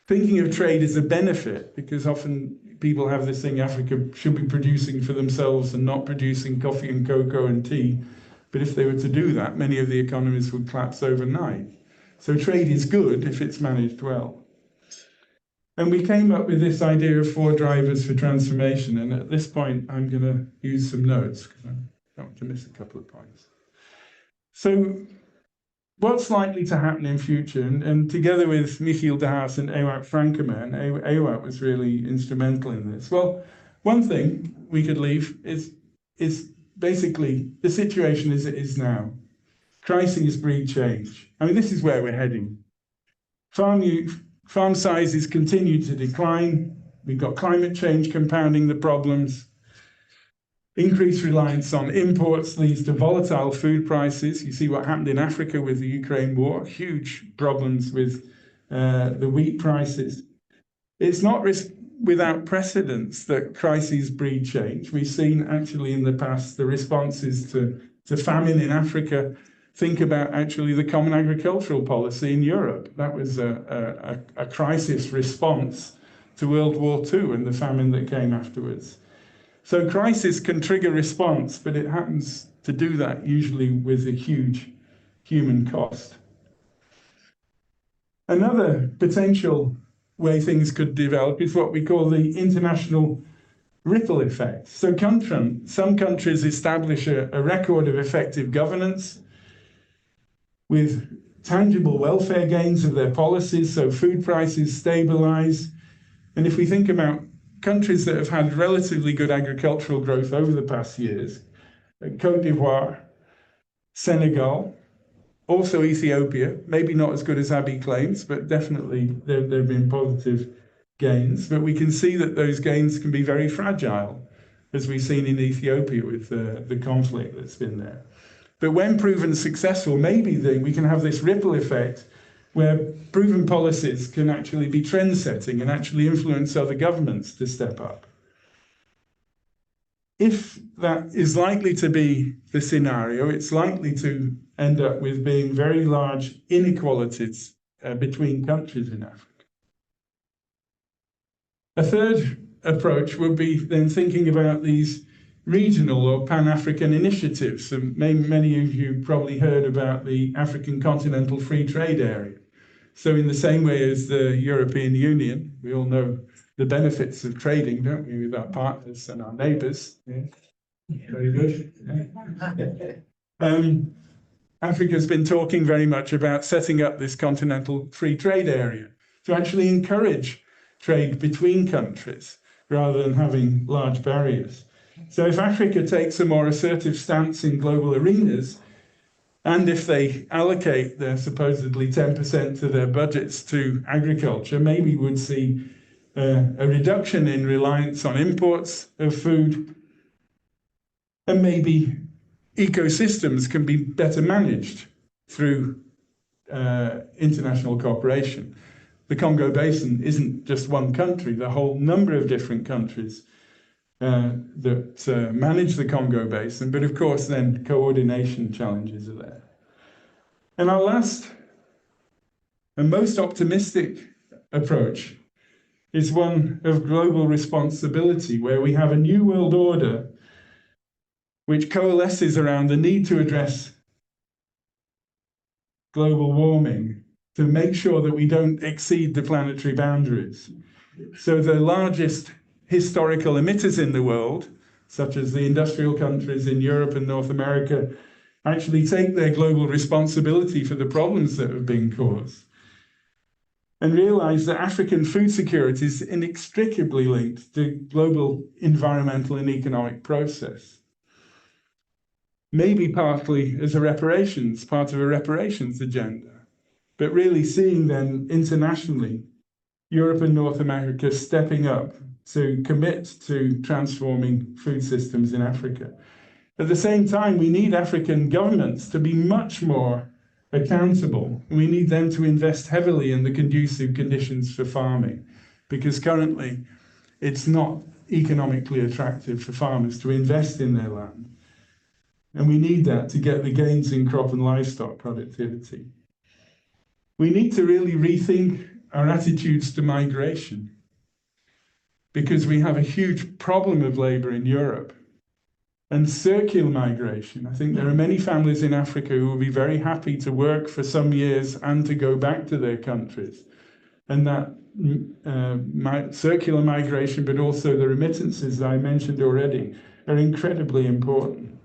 A: Thinking of trade as a benefit, because often people have this thing, Africa should be producing for themselves and not producing coffee and cocoa and tea. But if they were to do that, many of the economies would collapse overnight. So trade is good if it's managed well. And we came up with this idea of 4 drivers for transformation. And at this point, I'm going to use some notes because I don't want to miss a couple of points. So what's likely to happen in future? And together with Michiel de Haas and Ewout Frankeman, Ewout was really instrumental in this. Well, one thing we could leave is basically the situation as it is now. Crises breed change. I mean, this is where we're heading. Farm sizes continue to decline. We've got climate change compounding the problems. Increased reliance on imports leads to volatile food prices. You see what happened in Africa with the Ukraine war, huge problems with the wheat prices. It's not without precedence that crises breed change. We've seen actually in the past the responses to famine in Africa. Think about actually the common agricultural policy in Europe. That was a crisis response to World War II and the famine that came afterwards. So crisis can trigger response, but it happens to do that usually with a huge human cost. Another potential way things could develop is what we call the international ripple effect. So some countries establish a record of effective governance with tangible welfare gains of their policies, so food prices stabilize. And if we think about countries that have had relatively good agricultural growth over the past years, Côte d'Ivoire, Senegal, also Ethiopia, maybe not as good as Abiy claims, but definitely there have been positive gains. But we can see that those gains can be very fragile, as we've seen in Ethiopia with the conflict that's been there. But when proven successful, maybe we can have this ripple effect where proven policies can actually be trend-setting and actually influence other governments to step up. If that is likely to be the scenario, it's likely to end up with being very large inequalities between countries in Africa. A third approach would be then thinking about these regional or Pan-African initiatives. And many of you probably heard about the African Continental Free Trade Area. So in the same way as the European Union, we all know the benefits of trading, don't we, with our partners and our neighbors. Yeah. Very good. Yeah. Africa's been talking very much about setting up this continental free trade area to actually encourage trade between countries rather than having large barriers. So if Africa takes a more assertive stance in global arenas, And if they allocate their supposedly 10% to their budgets to agriculture, maybe would see a reduction in reliance on imports of food, and maybe ecosystems can be better managed through international cooperation. The Congo Basin isn't just one country, the whole number of different countries that manage the Congo Basin, but of course then coordination challenges are there. And our last and most optimistic approach is one of global responsibility, where we have a new world order which coalesces around the need to address global warming to make sure that we don't exceed the planetary boundaries. So the largest historical emitters in the world, such as the industrial countries in Europe and North America, actually take their global responsibility for the problems that have been caused, and realize that African food security is inextricably linked to global environmental and economic process. Maybe partly as part of a reparations agenda, but really seeing then internationally Europe and North America stepping up to commit to transforming food systems in Africa. At the same time, we need African governments to be much more accountable. We need them to invest heavily in the conducive conditions for farming, because currently it's not economically attractive for farmers to invest in their land. And we need that to get the gains in crop and livestock productivity. We need to really rethink our attitudes to migration, because we have a huge problem of labor in Europe. And circular migration, I think there are many families in Africa who will be very happy to work for some years and to go back to their countries. And that circular migration, but also the remittances that I mentioned already, are incredibly important.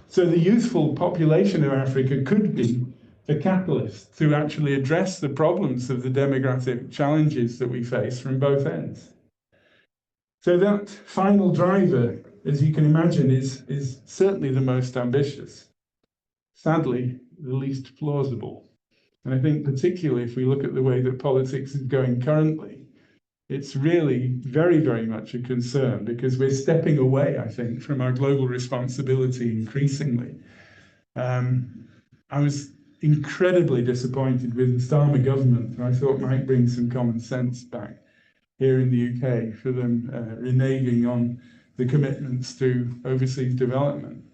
A: So the youthful population of Africa could be a catalyst to actually address the problems of the demographic challenges that we face from both ends. So that final driver, as you can imagine, is certainly the most ambitious. Sadly, the least plausible. And I think particularly if we look at the way that politics is going currently, it's really very, very much a concern, because we're stepping away, I think, from our global responsibility increasingly. I was incredibly disappointed with the Starmer government, and I thought might bring some common sense back here in the UK for them reneging on the commitments to overseas development.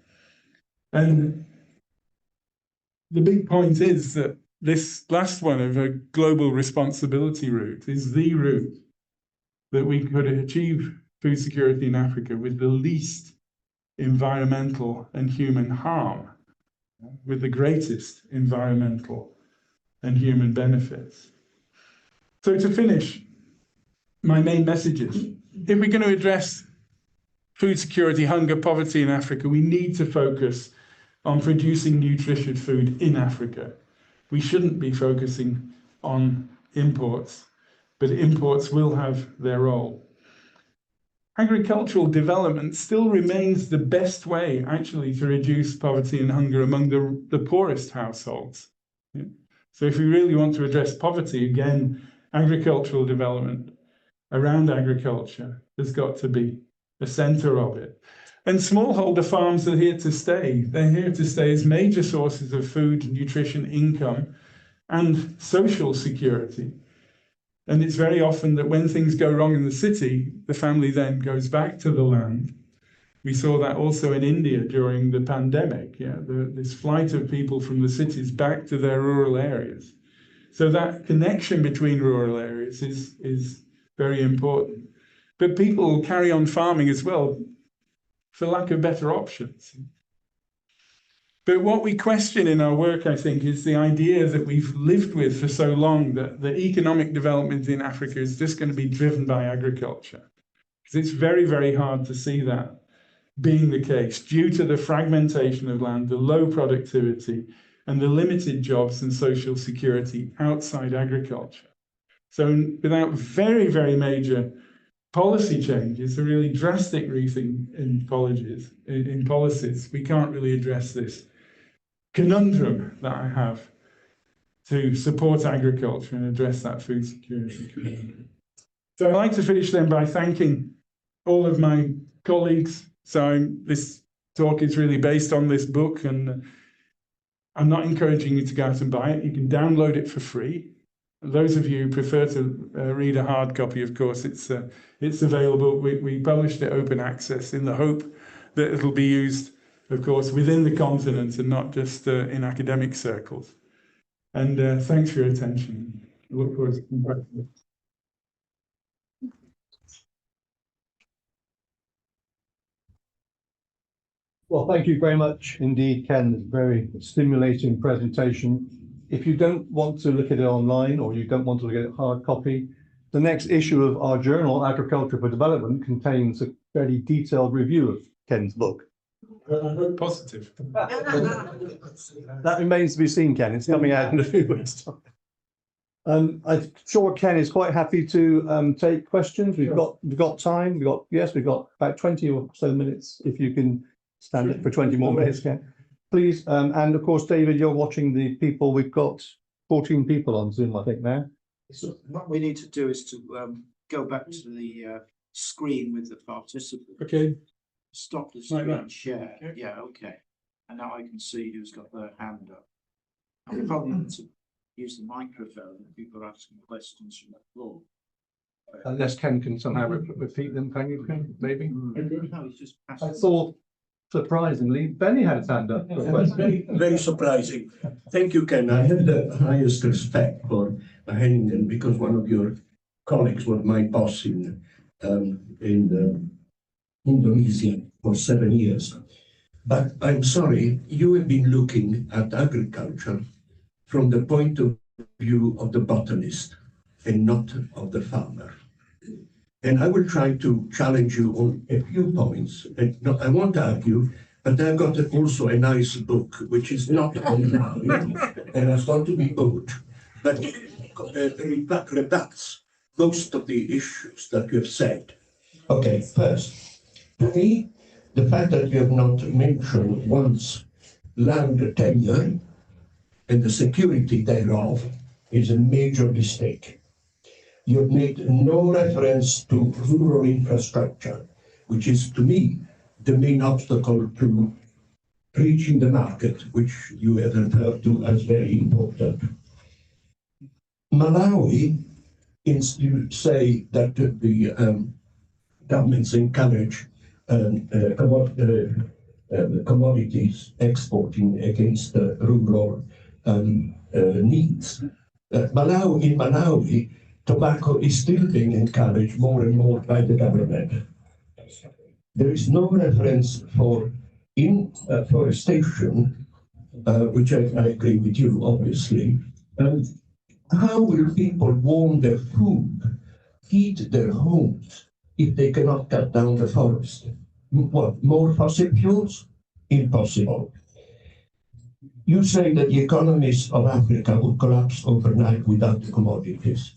A: And the big point is that this last one of a global responsibility route is the route that we could achieve food security in Africa with the least environmental and human harm, with the greatest environmental and human benefits. So to finish, my main messages: if we're going to address food security, hunger, poverty in Africa, we need to focus on producing nutritious food in Africa. We shouldn't be focusing on imports, but imports will have their role. Agricultural development still remains the best way, actually, to reduce poverty and hunger among the poorest households. Yeah. So if we really want to address poverty, again, agricultural development around agriculture has got to be the center of it. And smallholder farms are here to stay. They're here to stay as major sources of food, nutrition, income, and social security. And it's very often that when things go wrong in the city, the family then goes back to the land. We saw that also in India during the pandemic, this flight of people from the cities back to their rural areas. So that connection between rural areas is very important. But people will carry on farming as well for lack of better options. But what we question in our work, I think, is the idea that we've lived with for so long, that the economic development in Africa is just going to be driven by agriculture. Because it's very, very hard to see that being the case due to the fragmentation of land, the low productivity, and the limited jobs and social security outside agriculture. So without very, very major policy changes, a really drastic rethink in policies, we can't really address this. conundrum that I have to support agriculture and address that food security conundrum. So I'd like to finish then by thanking all of my colleagues. So this talk is really based on this book, and I'm not encouraging you to go out and buy it. You can download it for free. Those of you who prefer to read a hard copy, of course, it's available. We published it open access in the hope that it'll be used, of course, within the continent and not just in academic circles. And thanks for your attention. I look forward to coming back to this.
C: Well, thank you very much indeed, Ken. Very stimulating presentation. If you don't want to look at it online, or you don't want to look at it hard copy, the next issue of our journal, Agriculture for Development, contains a very detailed review of Ken's book.
A: I hope positive.
C: That remains to be seen, Ken. It's coming out in a few weeks' time. I'm sure Ken is quite happy to take questions. We've got time. We've got about 20 or so minutes. If you can stand it for 20 more minutes, Ken, please. And of course, David, you're watching the people. We've got 14 people on Zoom, I think, now.
D: So what we need to do is to go back to the screen with the participant.
A: Okay.
D: Stop the
A: Like
D: screen
A: that.
D: share.
A: Okay.
D: Yeah, okay. And now I can see who's got their hand up. I'm probably to use the microphone if people are asking questions from the floor.
C: Unless Ken can somehow repeat them, can you, Ken? Maybe.
D: No, it's just
C: I
D: passing.
C: thought, surprisingly, Benny had his hand up. For a question.
E: Very surprising. Thank you, Ken. I have the highest respect for Wageningen because one of your colleagues was my boss in Indonesia for 7 years. But I'm sorry, you have been looking at agriculture from the point of view of the botanist and not of the farmer. And I will try to challenge you on a few points. And no, I won't argue, but I've got also a nice book, which is not online and has got to be bought, but rebuts most of the issues that you have said. Okay, first, to me, the fact that you have not mentioned once land tenure and the security thereof is a major mistake. You have made no reference to rural infrastructure, which is, to me, the main obstacle to reaching the market, which you have referred to as very important. Malawi, you say that the governments encourage commodities exporting against rural needs. In Malawi, tobacco is still being encouraged more and more by the government. There is no reference for forestation, which I agree with you, obviously. How will people warm their food, heat their homes, if they cannot cut down the forest? What, more fossil fuels? Impossible. You say that the economies of Africa will collapse overnight without the commodities.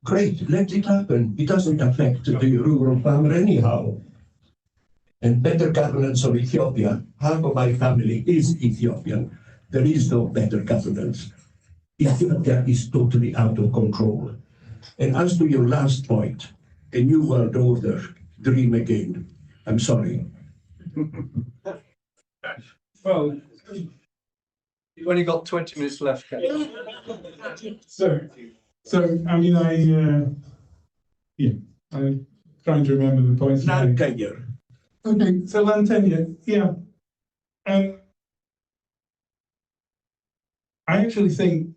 E: Great, let it happen. It doesn't affect the rural farmer anyhow. And better governance of Ethiopia, half of my family is Ethiopian. There is no better governance. Ethiopia is totally out of control. And as to your last point, a new world order, dream again. I'm sorry.
A: Well,
C: You've only got 20 minutes left, Ken.
A: so I mean, I'm trying to remember the points.
E: Land tenure.
A: Okay, so land tenure, yeah. I actually think,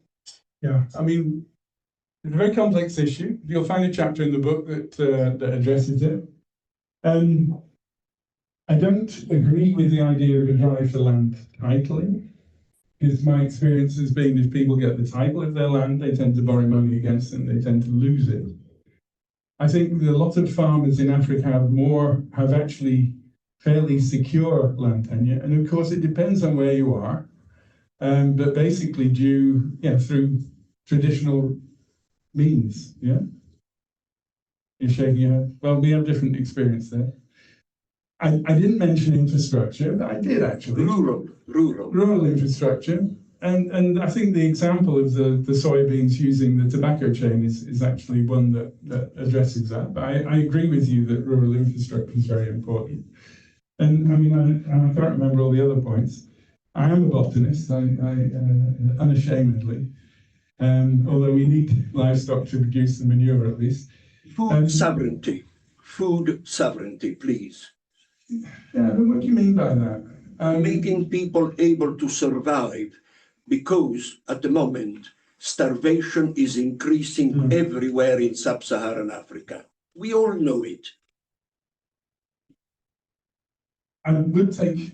A: I mean, it's a very complex issue. You'll find a chapter in the book that addresses it. I don't agree with the idea of a drive for land titling, because my experience has been if people get the title of their land, they tend to borrow money against it, they tend to lose it. I think that a lot of farmers in Africa have actually fairly secure land tenure, and of course it depends on where you are, but basically through traditional means. Yeah, you're shaking your head. Well, we have different experience there. I didn't mention infrastructure, but I did actually. Rural infrastructure. And I think the example of the soybeans using the tobacco chain is actually one that addresses that. But I agree with you that rural infrastructure is very important. And I mean, I can't remember all the other points. I am a botanist, unashamedly. Although we need livestock to produce the manure at least.
E: Food sovereignty. Food sovereignty, please.
A: Yeah, but what do you mean by that?
E: Making people able to survive, because at the moment, starvation is increasing everywhere in sub-Saharan Africa. We all know it.
A: I would take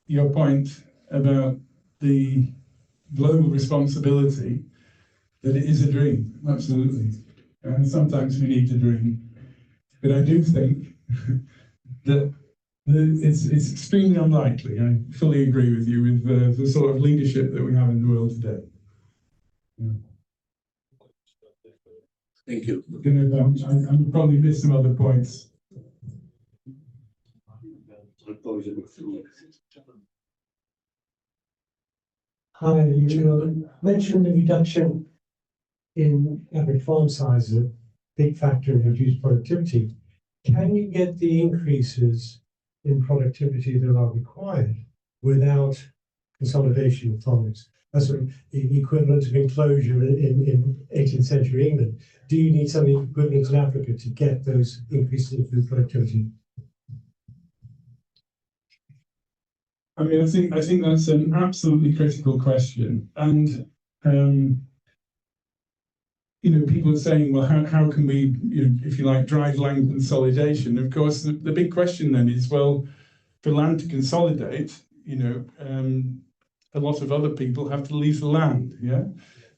A: your point about the global responsibility, that it is a dream, absolutely. And sometimes we need to dream. But I do think that it's extremely unlikely. I fully agree with you with the sort of leadership that we have in the world today. Yeah.
E: Thank you.
A: I'm probably missed some other points.
F: Hi, you mentioned the reduction in average farm size, a big factor in reduced productivity. Can you get the increases in productivity that are required without consolidation of farmers? That's sort of the equivalent of enclosure in 18th century England. Do you need something equivalent in Africa to get those increases in food productivity?
A: I mean, I think that's an absolutely critical question. And you know, people are saying, well, how can we, you know, if you like, drive land consolidation? Of course, the big question then is, well, for land to consolidate, you know, a lot of other people have to leave the land, yeah?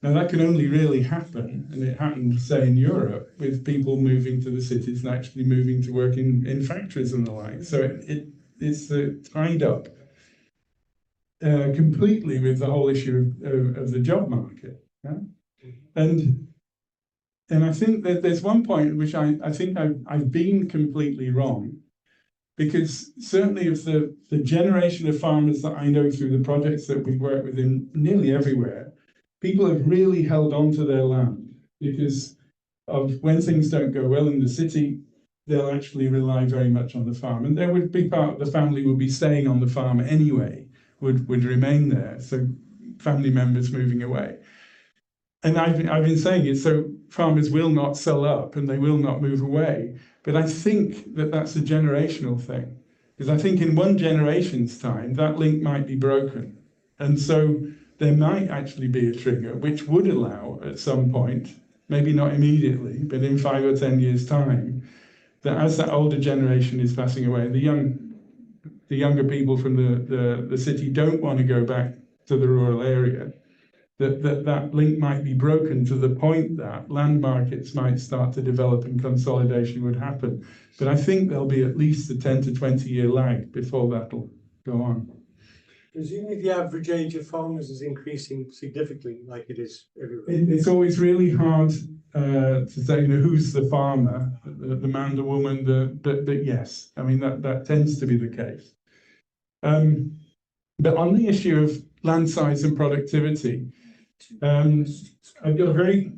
A: Now, that can only really happen, and it happened, say, in Europe, with people moving to the cities and actually moving to work in factories and the like. So it's tied up completely with the whole issue of the job market, yeah? And I think that there's one point at which I think I've been completely wrong, because certainly of the generation of farmers that I know through the projects that we work with in nearly everywhere, people have really held on to their land because of when things don't go well in the city, they'll actually rely very much on the farm. And there would be part of the family would be staying on the farm anyway, would remain there. So family members moving away. And I've been saying it, so farmers will not sell up and they will not move away. But I think that that's a generational thing, because I think in one generation's time, that link might be broken. And so there might actually be a trigger which would allow at some point, maybe not immediately, but in 5 or 10 years' time, that as that older generation is passing away, the younger people from the city don't want to go back to the rural area, that link might be broken to the point that land markets might start to develop and consolidation would happen. But I think there'll be at least a 10 to 20 year lag before that'll go on.
F: Presumably the average age of farmers is increasing significantly, like it is everywhere.
A: It's always really hard to say, you know, who's the farmer, the man, the woman, but yes, I mean, that tends to be the case. But on the issue of land size and productivity, I've got a very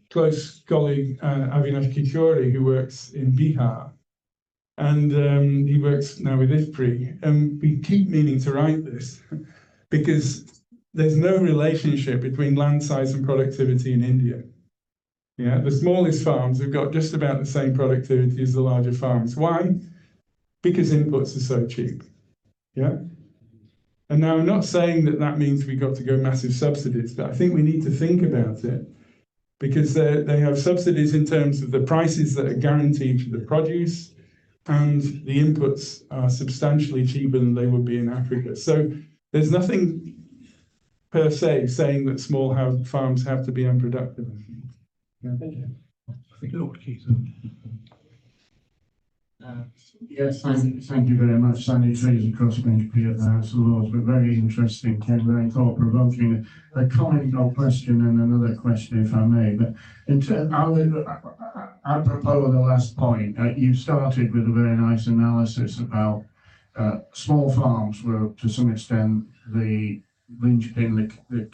A: close colleague, Avinash Kishore, who works in Bihar, and he works now with IFPRI, and we keep meaning to write this because there's no relationship between land size and productivity in India. Yeah, the smallest farms have got just about the same productivity as the larger farms. Why? Because inputs are so cheap. Yeah. And now I'm not saying that means we've got to go massive subsidies, but I think we need to think about it, because they have subsidies in terms of the prices that are guaranteed for the produce, and the inputs are substantially cheaper than they would be in Africa. So there's nothing per se saying that small farms have to be unproductive. Yeah.
F: Thank you.
E: Lord Keith.
G: Yes, thank you very much. Sandy Trees and Crossbench P at the House of Lords, but very interesting, Ken, very thought-provoking. A comment or question and another question, if I may. But apropos of the last point, you started with a very nice analysis about small farms were to some extent the linchpin, the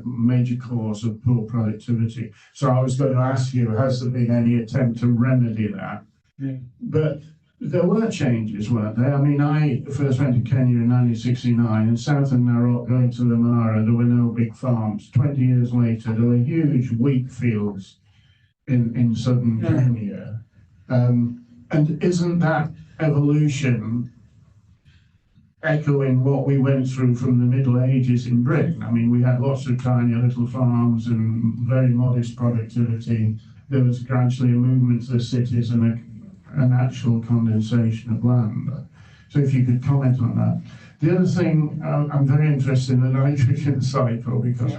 G: major cause of poor productivity. So I was going to ask you, has there been any attempt to remedy that?
A: Yeah.
G: But there were changes, weren't there? I mean, I first went to Kenya in 1969, and south of Narok, going to the Mara, there were no big farms. 20 years later, there were huge wheat fields in southern Kenya. And isn't that evolution echoing what we went through from the Middle Ages in Britain? I mean, we had lots of tiny little farms and very modest productivity. There was gradually a movement to the cities and an actual condensation of land. So if you could comment on that. The other thing, I'm very interested in the nitrogen cycle, because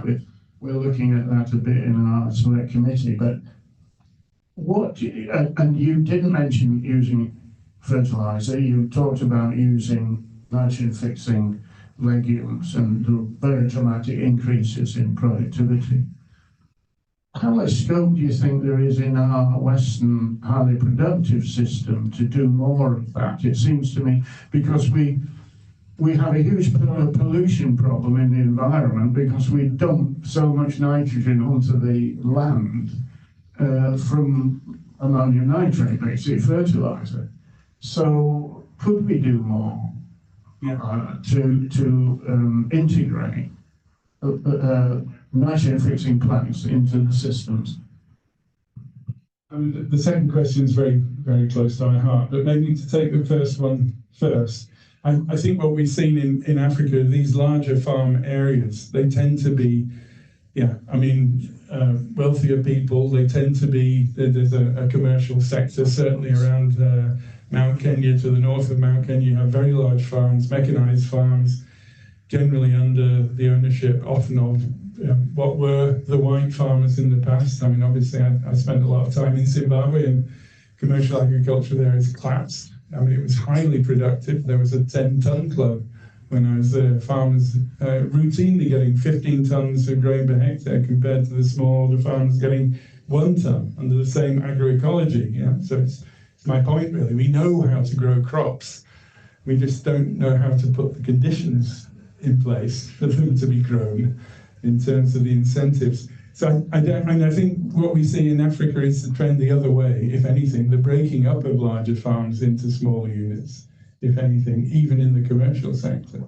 G: we're looking at that a bit in our select committee, but and you didn't mention using fertilizer, you talked about using nitrogen fixing legumes and the very dramatic increases in productivity. How much scope do you think there is in our Western highly productive system to do more of that? It seems to me, because we have a huge pollution problem in the environment because we dump so much nitrogen onto the land from ammonium nitrate, basically fertilizer. So could we do more to integrate nitrogen fixing plants into the systems?
A: The second question is very, very close to my heart, but maybe to take the first one first. I think what we've seen in Africa, these larger farm areas, they tend to be, wealthier people. They tend to be, there's a commercial sector, certainly around Mount Kenya, to the north of Mount Kenya. You have very large farms, mechanized farms, generally under the ownership often of what were the white farmers in the past. I mean, obviously, I spent a lot of time in Zimbabwe, and commercial agriculture there has collapsed. I mean, it was highly productive. There was a 10-ton club when I was there. Farmers routinely getting 15 tons of grain per hectare compared to the smaller farmers getting 1 ton under the same agroecology. Yeah? So it's my point, really. We know how to grow crops. We just don't know how to put the conditions in place for them to be grown in terms of the incentives. So I think what we see in Africa is the trend the other way, if anything, the breaking up of larger farms into smaller units, if anything, even in the commercial sector.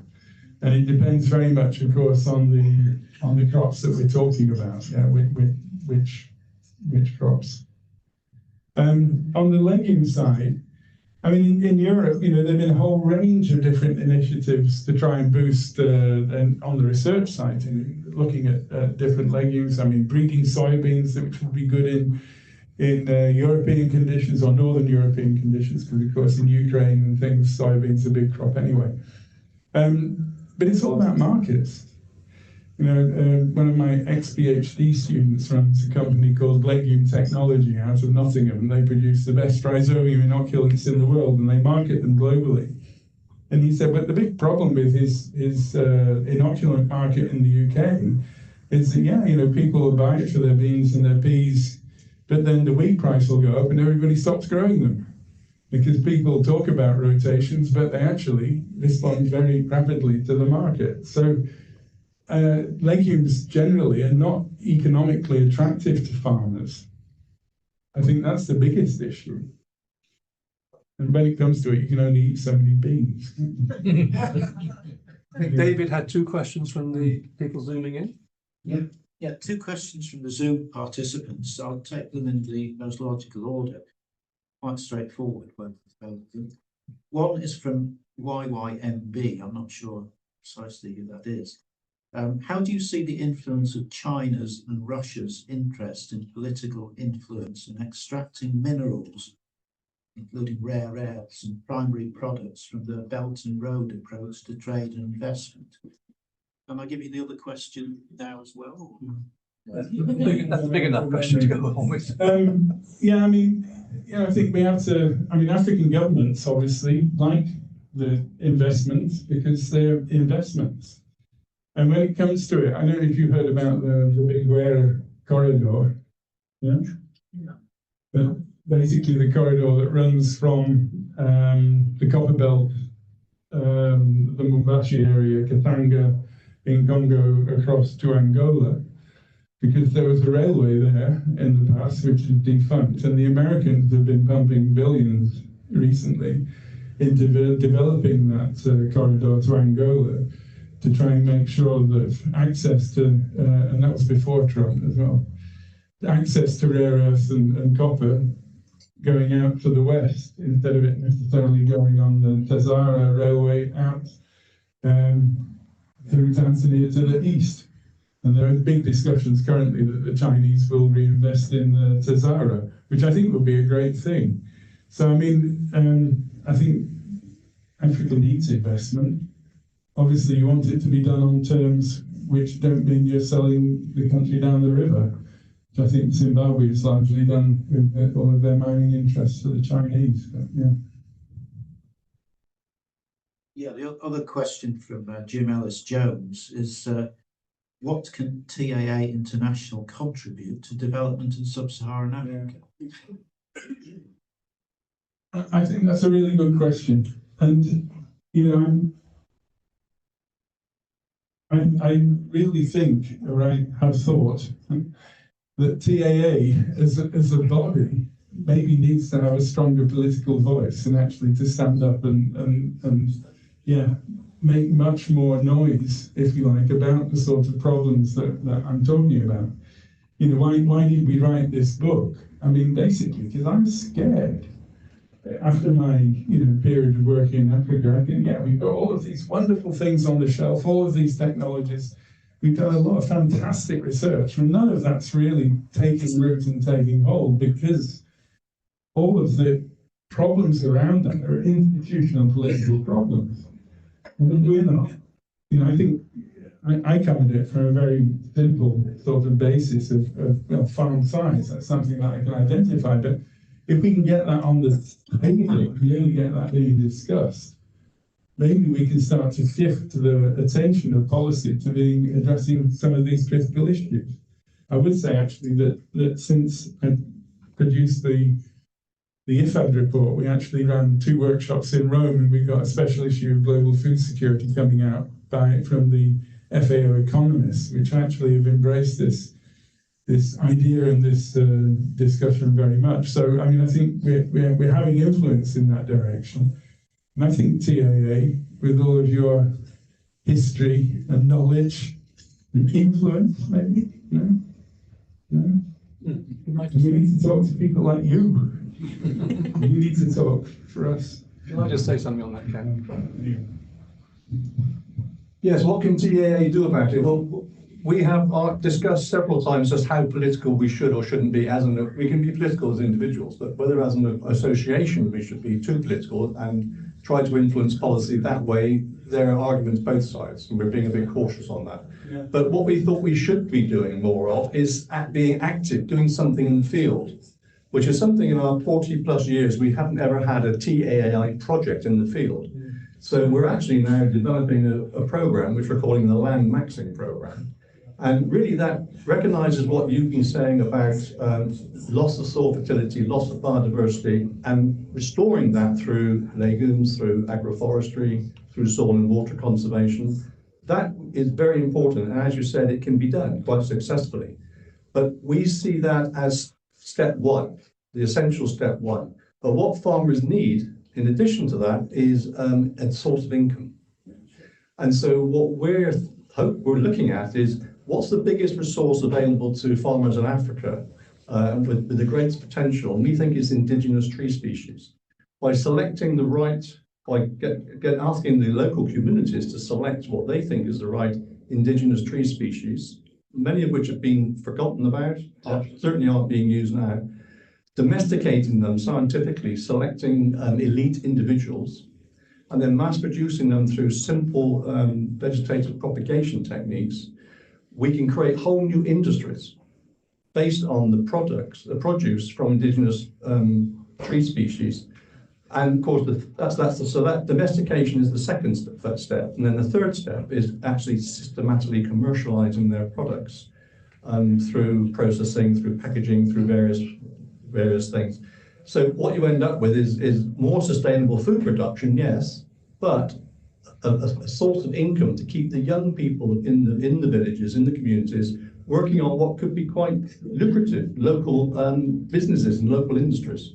A: And it depends very much, of course, on the crops that we're talking about. Yeah, which crops. On the legume side, I mean, in Europe, there have been a whole range of different initiatives to try and boost, and on the research side, looking at different legumes. I mean, breeding soybeans, which would be good in European conditions or Northern European conditions, because of course in Ukraine and things, soybeans are a big crop anyway. But it's all about markets. One of my ex-PhD students runs a company called Legume Technology out of Nottingham, and they produce the best rhizodium inoculants in the world, and they market them globally. And he said, but the big problem with his inoculant market in the UK is that, people will buy it for their beans and their peas, but then the wheat price will go up and everybody stops growing them. Because people talk about rotations, but they actually respond very rapidly to the market. So legumes generally are not economically attractive to farmers. I think that's the biggest issue. And when it comes to it, you can only eat so many beans.
C: I think David had 2 questions from the people zooming in.
D: Yeah, 2 questions from the Zoom participants. I'll take them in the most logical order. Quite straightforward, both of them. One is from YYMB. I'm not sure precisely who that is. How do you see the influence of China's and Russia's interest in political influence in extracting minerals, including rare earths and primary products, from the Belt and Road approach to trade and investment? Can I give you the other question now as well?
C: That's a big enough question to go on with.
A: I think we have to. I mean, African governments obviously like the investments because they're investments. And when it comes to it, I don't know if you've heard about the big rare corridor. Yeah. But basically the corridor that runs from the Copper Belt, the Mumbashi area, Katanga in Congo across to Angola, because there was a railway there in the past which is defunct, and the Americans have been pumping billions recently into developing that corridor to Angola to try and make sure that access to, and that was before Trump as well, access to rare earths and copper going out to the west instead of it necessarily going on the Tazara railway out through Tanzania to the east. And there are big discussions currently that the Chinese will reinvest in Tazara, which I think would be a great thing. So, I mean, I think Africa needs investment. Obviously, you want it to be done on terms which don't mean you're selling the country down the river, which I think Zimbabwe has largely done with all of their mining interests to the Chinese. But, yeah.
D: Yeah, the other question from Jim Ellis-Jones is what can TAA International contribute to development in sub-Saharan Africa?
A: I think that's a really good question. And, you know, I really think, or I have thought, that TAA as a body maybe needs to have a stronger political voice and actually to stand up and make much more noise, if you like, about the sort of problems that I'm talking about. You know, why did we write this book? I mean, basically, because I'm scared. After my period of working in Africa, I think, we've got all of these wonderful things on the shelf, all of these technologies. We've done a lot of fantastic research, and none of that's really taking root and taking hold, because all of the problems around that are institutional political problems. And we're not. You know, I think I come at it from a very simple sort of basis of farm size. That's something that I can identify. But if we can get that on the table, really get that being discussed, maybe we can start to shift the attention of policy to being addressing some of these critical issues. I would say actually that since I produced the IFAD report, we actually ran 2 workshops in Rome, and we've got a special issue of global food security coming out from the FAO economists, which actually have embraced this idea and this discussion very much. So, I mean, I think we're having influence in that direction. And I think TAA, with all of your history and knowledge and influence, maybe, we need to talk to people like you. You need to talk for us.
C: Can I just say something on that, Ken? Yes, what can TAA do about it? Well, we have discussed several times just how political we should or shouldn't be. We can be political as individuals, but whether as an association we should be too political and try to influence policy that way, there are arguments both sides, and we're being a bit cautious on that. Yeah. But what we thought we should be doing more of is being active, doing something in the field, which is something in our 40 plus years we haven't ever had a TAAI project in the field. Yeah. So we're actually now developing a program which we're calling the Land Maxing Program. And really that recognises what you've been saying about loss of soil fertility, loss of biodiversity, and restoring that through legumes, through agroforestry, through soil and water conservation. That is very important, and as you said, it can be done quite successfully. But we see that as step one, the essential step one. But what farmers need, in addition to that, is a source of income. And so what we're looking at is what's the biggest resource available to farmers in Africa with the greatest potential? And we think it's indigenous tree species. By selecting the right, by asking the local communities to select what they think is the right indigenous tree species, many of which have been forgotten about, certainly aren't being used now, domesticating them scientifically, selecting elite individuals, and then mass producing them through simple vegetative propagation techniques, we can create whole new industries based on the produce from indigenous tree species. And of course, so that domestication is the second step. And then the third step is actually systematically commercializing their products through processing, through packaging, through various things. So what you end up with is more sustainable food production, yes, but a source of income to keep the young people in the villages, in the communities, working on what could be quite lucrative local businesses and local industries.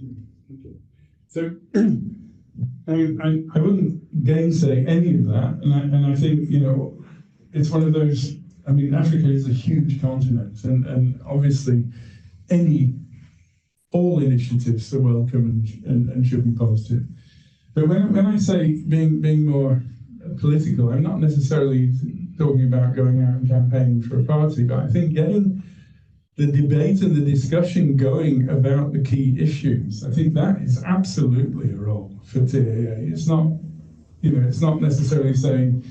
A: So, I mean, I wouldn't gainsay any of that, and I think, you know, it's one of those. I mean, Africa is a huge continent, and obviously, all initiatives are welcome and should be positive. But when I say being more political, I'm not necessarily talking about going out and campaigning for a party, but I think getting the debate and the discussion going about the key issues, I think that is absolutely a role for TAA. It's not, you know, it's not necessarily saying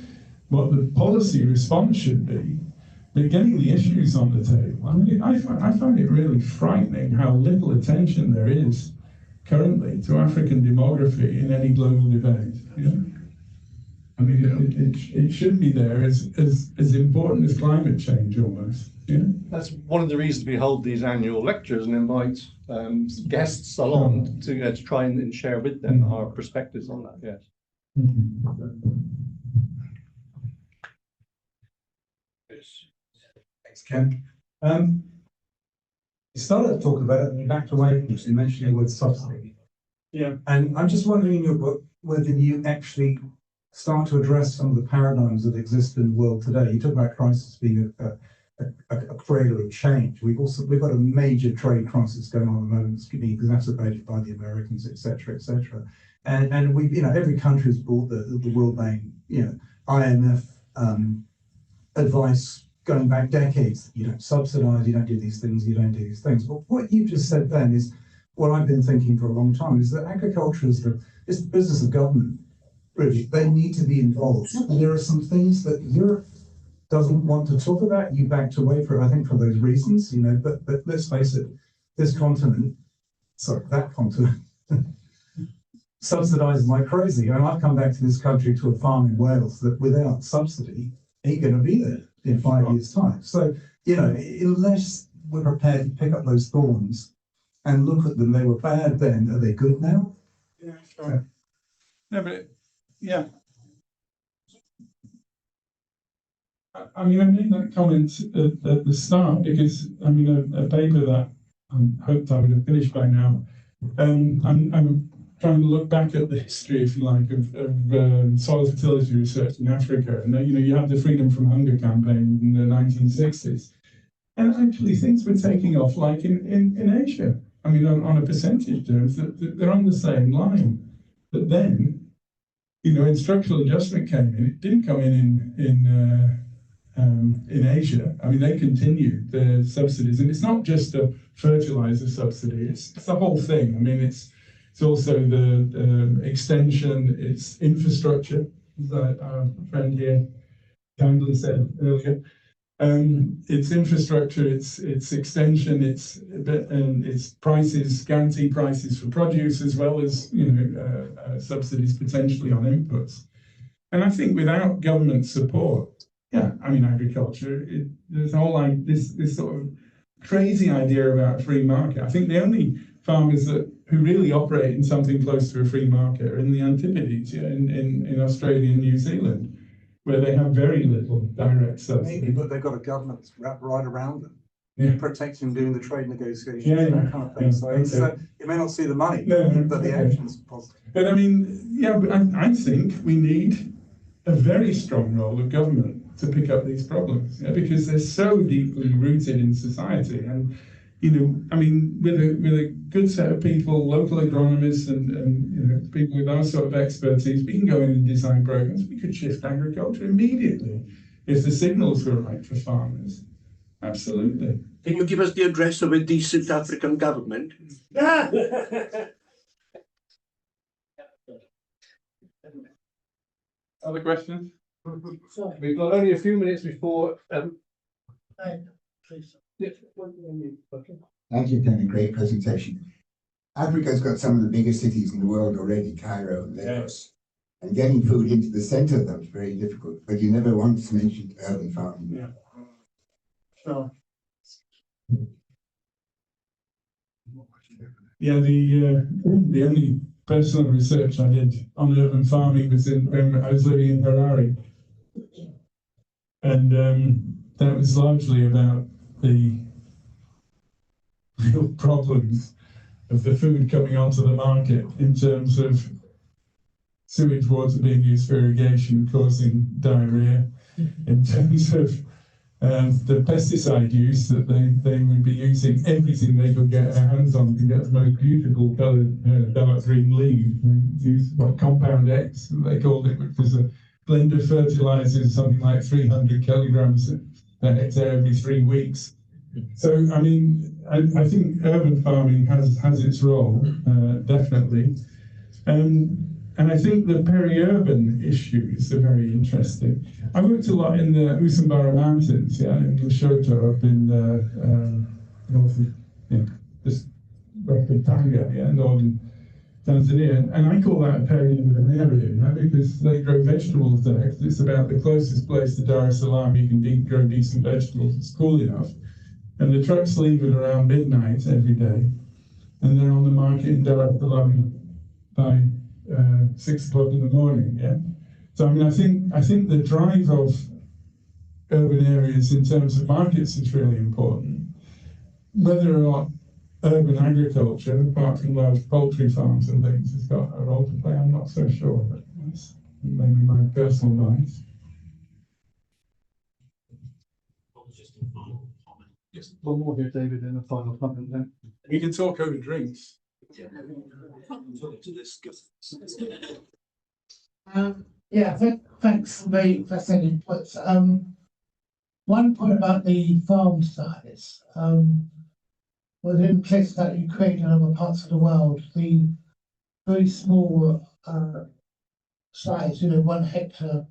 A: what the policy response should be, but getting the issues on the table. I mean, I find it really frightening how little attention there is currently to African demography in any global debate. You know? I mean, it should be there as important as climate change almost. Yeah.
C: That's one of the reasons we hold these annual lectures and invite guests along to try and share with them our perspectives on that. Yes.
H: Thanks, Ken. You started to talk about it and you backed away from it. You mentioned the word subsidy.
A: Yeah.
H: And I'm just wondering in your book whether you actually start to address some of the paradigms that exist in the world today. You talk about crisis being a cradle of change. We've got a major trade crisis going on at the moment. It's being exacerbated by the Americans, etc., etc. And we, you know, every country has brought the World Bank, you know, IMF advice going back decades. You don't subsidize, you don't do these things, you don't do these things. But what you just said then is what I've been thinking for a long time, is that agriculture is the business of government. Really, they need to be involved. And there are some things that Europe doesn't want to talk about. You backed away from it, I think, for those reasons, you know, but let's face it, that continent subsidizes like crazy. And I've come back to this country to a farm in Wales that without subsidy ain't going to be there in 5 years' time. So, you know, unless we're prepared to pick up those thorns and look at them, they were bad then, are they good now?
A: Yeah, sure. No, but yeah. I mean, I made that comment at the start because, I mean, a paper that I hoped I would have finished by now. I'm trying to look back at the history, if you like, of soil fertility research in Africa. And, you know, you have the Freedom from Hunger campaign in the 1960s. And actually things were taking off like in Asia. I mean, on a percentage terms, they're on the same line. But then, you know, when structural adjustment came in, it didn't come in Asia. I mean, they continued the subsidies, and it's not just a fertilizer subsidy; it's the whole thing. I mean, it's also the extension, it's infrastructure, as our friend here kindly said earlier. It's infrastructure, it's extension, it's prices, guaranteed prices for produce, as well as, you know, subsidies potentially on inputs. And I think without government support, yeah, I mean, agriculture, there's all like this sort of crazy idea about free market. I think the only farmers who really operate in something close to a free market are in the Antipodes, yeah, in Australia and New Zealand, where they have very little direct subsidy.
H: Maybe, but they've got a government that's wrapped right around them,
A: Yeah.
H: protecting, doing the trade negotiations,
A: Yeah,
H: that kind of thing. So it's, you may not see the money, but the action's positive.
A: But I mean, yeah, but I think we need a very strong role of government to pick up these problems, yeah, because they're so deeply rooted in society. And, you know, I mean, with a good set of people, local agronomists and you know, people with our sort of expertise, we can go in and design programs. We could shift agriculture immediately if the signals were right for farmers. Absolutely.
I: Can you give us the address of a decent African government?
A: Other questions?
C: We've got only a few minutes before.
B: Please.
J: Thank you, Ken. A great presentation. Africa's got some of the biggest cities in the world already, Cairo and Lagos. And getting food into the center of them is very difficult, but you never once mentioned urban farming.
A: Yeah. Sure. Yeah, the only personal research I did on urban farming was when I was living in Harare, and that was largely about the real problems of the food coming onto the market in terms of sewage water being used for irrigation, causing diarrhea, in terms of the pesticide use that they would be using everything they could get their hands on to get the most beautiful coloured dark green leaves. They used compound X, they called it, which was a blend of fertilizers, something like 300 kilograms per hectare every 3 weeks. So, I mean, I think urban farming has its role, definitely. And I think the peri-urban issues are very interesting. I worked a lot in the Usambara Mountains, yeah, in Lushoto, up in north of, just west of Tanga, yeah, northern Tanzania. And I call that a peri-urban area, because they grow vegetables there. It's about the closest place to Dar es Salaam you can grow decent vegetables. It's cool enough. And the trucks leave at around midnight every day. And they're on the market in Dar es Salaam by 6 o'clock in the morning, yeah. So I mean, I think the drive of urban areas in terms of markets is really important. Whether or not urban agriculture, apart from large poultry farms and things, has got a role to play, I'm not so sure. But that's maybe my personal bias.
C: Yes, one more here, David, and a final comment then.
A: We can talk over drinks.
B: Thanks for the fascinating points. One point about the farm size, was in places like Ukraine and other parts of the world, the very small size, 1 hectare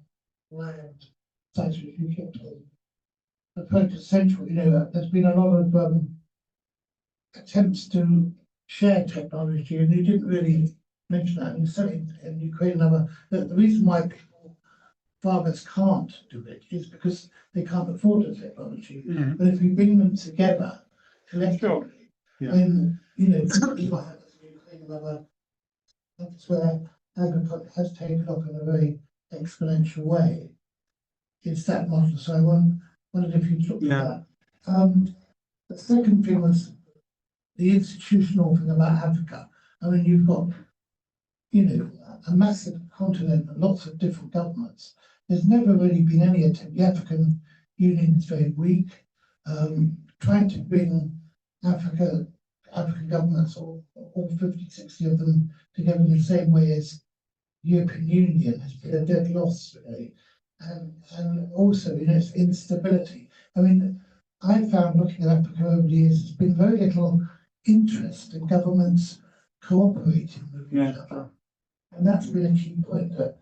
B: land size which you kept approach to central, there's been a lot of attempts to share technology, and you didn't really mention that. And certainly in Ukraine and other, the reason why farmers can't do it is because they can't afford the technology. But if you bring them together collectively, then what happens in Ukraine and other countries where agriculture has taken off in a very exponential way, it's that model. So I wondered if you talked about that. The second thing was the institutional thing about Africa. I mean, you've got, a massive continent and lots of different governments. There's never really been any attempt. The African Union is very weak. Trying to bring African governments, all 50, 60 of them together in the same way as the European Union has been a dead loss, really. And also, it's instability. I mean, I found looking at Africa over the years, there's been very little interest in governments cooperating with each other. And that's been a key point, that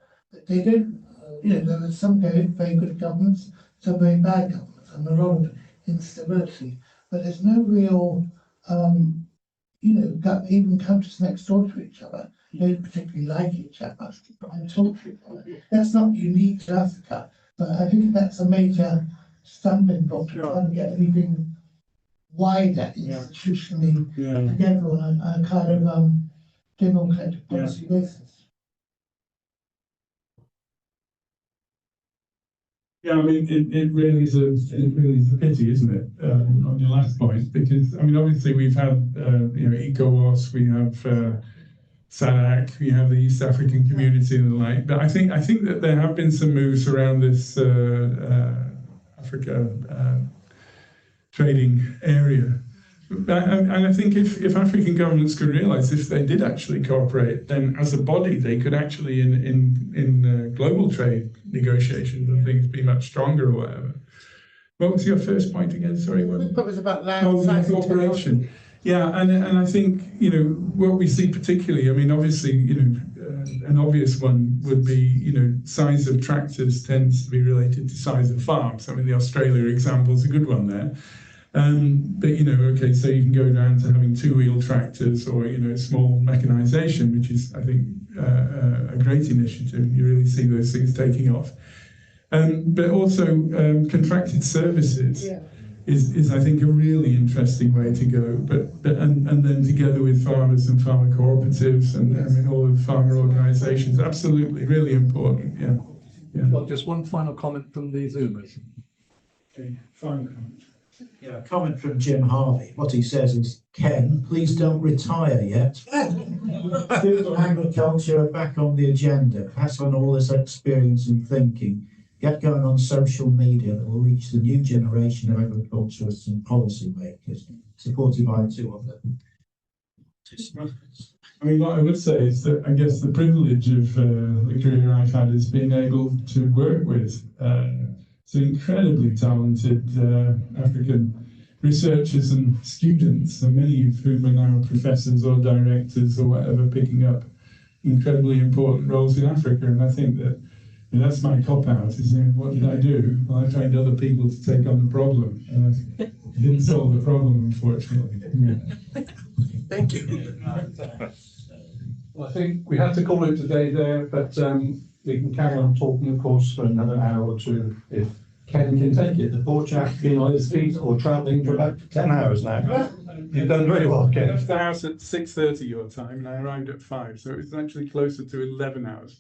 B: they don't, there are some very good governments, some very bad governments, and a lot of instability. But there's no real, even countries next door to each other don't particularly like each other and talk to each other. That's not unique to Africa, but I think that's a major stumbling block to try and get anything wider institutionally together on a kind of general collective policy basis.
A: Yeah, I mean, it really is a pity, isn't it, on your last point? Because, I mean, obviously we've had, ECOWAS, we have SADC, we have the East African Community and the like. But I think that there have been some moves around this Africa trading area. And I think if African governments could realise if they did actually cooperate, then as a body they could actually in global trade negotiations and things be much stronger or whatever. What was your first point again? Sorry,
B: It was about land
A: cooperation. Yeah, and I think what we see particularly. I mean, obviously, an obvious one would be size of tractors tends to be related to size of farms. I mean, the Australia example is a good one there. But okay, so you can go down to having 2-wheel tractors or small mechanization, which is, I think, a great initiative. You really see those things taking off. But also contracted services. is I think a really interesting way to go. But then together with farmers and farmer cooperatives and I mean all the farmer organisations, absolutely, really important. Yeah.
C: Well, just one final comment from the Zoomers.
A: Okay, final comment.
D: Yeah, a comment from Jim Harvey. What he says is, Ken, please don't retire yet. Food and agriculture are back on the agenda. Pass on all this experience and thinking. Get going on social media that will reach the new generation of agriculturists and policy makers, supported by two of them.
A: I mean, what I would say is that I guess the privilege of the career I've had is being able to work with some incredibly talented African researchers and students, and many of whom are now professors or directors or whatever, picking up incredibly important roles in Africa. And I think that that's my cop-out, is what did I do? Well, I trained other people to take on the problem. And I didn't solve the problem, unfortunately. Yeah.
I: Thank you.
C: Well, I think we have to call it a day there, but we can carry on talking, of course, for another hour or two if Ken can take it. The poor chap's been on his feet or travelling for about 10 hours now. You've done very well,
A: I
C: Ken.
A: left the house at 6:30 your time and I arrived at 5, so it was actually closer to 11 hours.